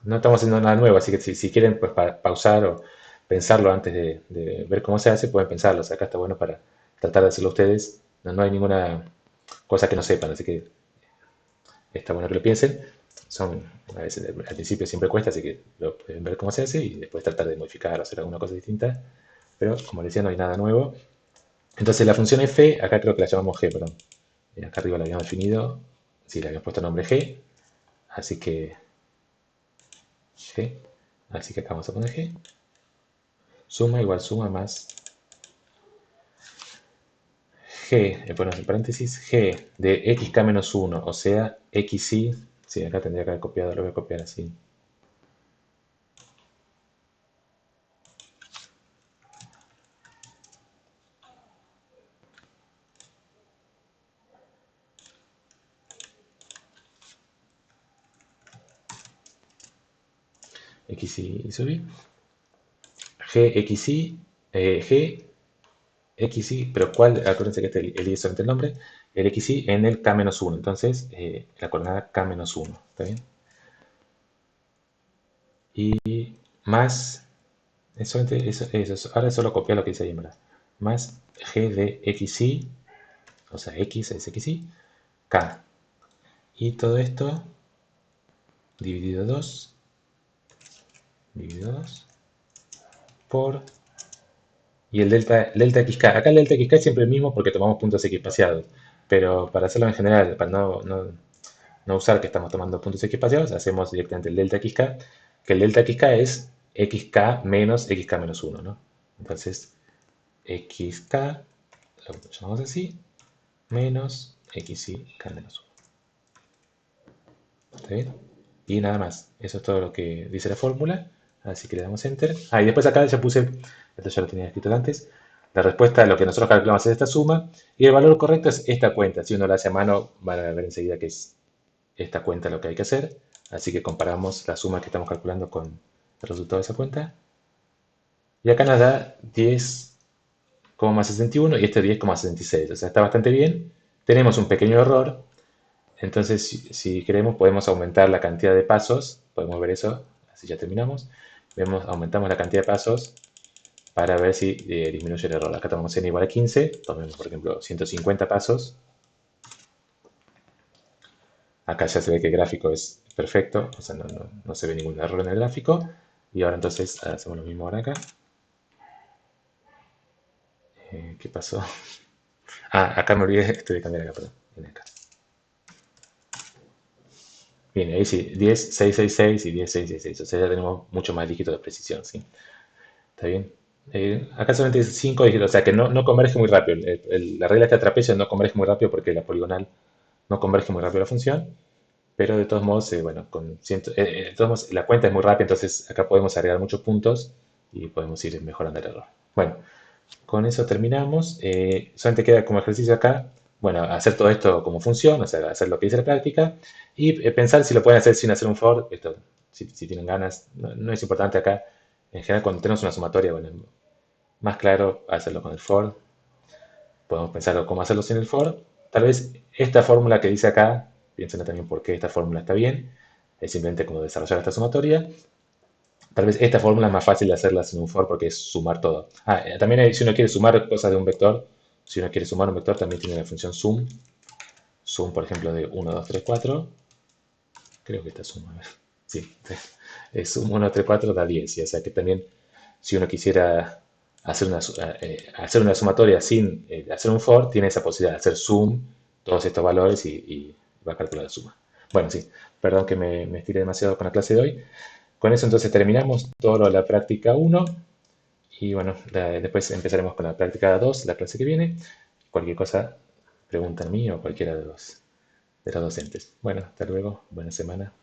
no estamos haciendo nada nuevo, así que si quieren pues, pausar o pensarlo antes de ver cómo se hace, pueden pensarlo. O sea, acá está bueno para tratar de hacerlo ustedes. No hay ninguna cosa que no sepan, así que está bueno que lo piensen. A veces al principio siempre cuesta, así que lo pueden ver cómo se hace y después tratar de modificar o hacer alguna cosa distinta. Pero como les decía, no hay nada nuevo. Entonces la función f, acá creo que la llamamos g, perdón. Acá arriba la habíamos definido, sí, le habíamos puesto nombre g, así que g, así que acá vamos a poner g. Suma igual suma más g, ponemos en paréntesis, g de xk menos 1, o sea, xy, sí, acá tendría que haber copiado, lo voy a copiar así. xy sub i, gxy, gxy, pero ¿cuál? Acuérdense que el i es solamente el nombre, el xy en el k-1, entonces la coordenada k-1, ¿está bien? Y más, es solamente eso, ahora solo copiar lo que dice ahí, ¿verdad? Más g de xy, o sea, x es xy, k. Y todo esto dividido 2 por, y el delta xk. Acá el delta xk es siempre el mismo porque tomamos puntos x espaciados, pero para hacerlo en general, para no usar que estamos tomando puntos x espaciados, hacemos directamente el delta xk, que el delta xk es xk menos xk menos 1, ¿no? Entonces, xk, lo llamamos así, menos xk menos 1. ¿Está bien? Y nada más. Eso es todo lo que dice la fórmula. Así que le damos Enter. Ah, y después acá ya puse, esto ya lo tenía escrito antes, la respuesta a lo que nosotros calculamos es esta suma. Y el valor correcto es esta cuenta. Si uno la hace a mano, van a ver enseguida que es esta cuenta lo que hay que hacer. Así que comparamos la suma que estamos calculando con el resultado de esa cuenta. Y acá nos da 10,61 y este 10,66. O sea, está bastante bien. Tenemos un pequeño error. Entonces, si queremos, podemos aumentar la cantidad de pasos. Podemos ver eso. Así ya terminamos. Aumentamos la cantidad de pasos para ver si disminuye el error. Acá tomamos n igual a 15. Tomemos, por ejemplo, 150 pasos. Acá ya se ve que el gráfico es perfecto. O sea, no se ve ningún error en el gráfico. Y ahora entonces hacemos lo mismo ahora acá. ¿Qué pasó? Ah, acá me olvidé. Estoy de cambiar acá, perdón. Viene acá. Bien, ahí sí, 10,666 y 10,666. O sea, ya tenemos mucho más dígitos de precisión, ¿sí? ¿Está bien? Acá solamente es 5 dígitos, o sea que no converge muy rápido. La regla de este trapecio no converge muy rápido porque la poligonal no converge muy rápido la función, pero de todos modos, bueno, de todos modos, la cuenta es muy rápida, entonces acá podemos agregar muchos puntos y podemos ir mejorando el error. Bueno, con eso terminamos. Solamente queda como ejercicio acá, bueno, hacer todo esto como función, o sea, hacer lo que dice la práctica y pensar si lo pueden hacer sin hacer un for. Esto, si tienen ganas, no es importante acá. En general, cuando tenemos una sumatoria, bueno, más claro hacerlo con el for. Podemos pensar cómo hacerlo sin el for. Tal vez esta fórmula que dice acá, piensen también por qué esta fórmula está bien. Es simplemente como desarrollar esta sumatoria. Tal vez esta fórmula es más fácil de hacerla sin un for porque es sumar todo. También si uno quiere sumar cosas de un vector, si uno quiere sumar un vector, también tiene la función sum. Sum, por ejemplo, de 1, 2, 3, 4. Creo que esta suma, a ver. Sí, sum 1, 3, 4 da 10. O sea que también, si uno quisiera hacer una sumatoria sin hacer un for, tiene esa posibilidad de hacer sum todos estos valores y va a calcular la suma. Bueno, sí, perdón que me estiré demasiado con la clase de hoy. Con eso entonces terminamos todo la práctica 1 y bueno, después empezaremos con la práctica 2 la clase que viene. Cualquier cosa, pregunta a mí o cualquiera de los docentes. Bueno, hasta luego, buena semana.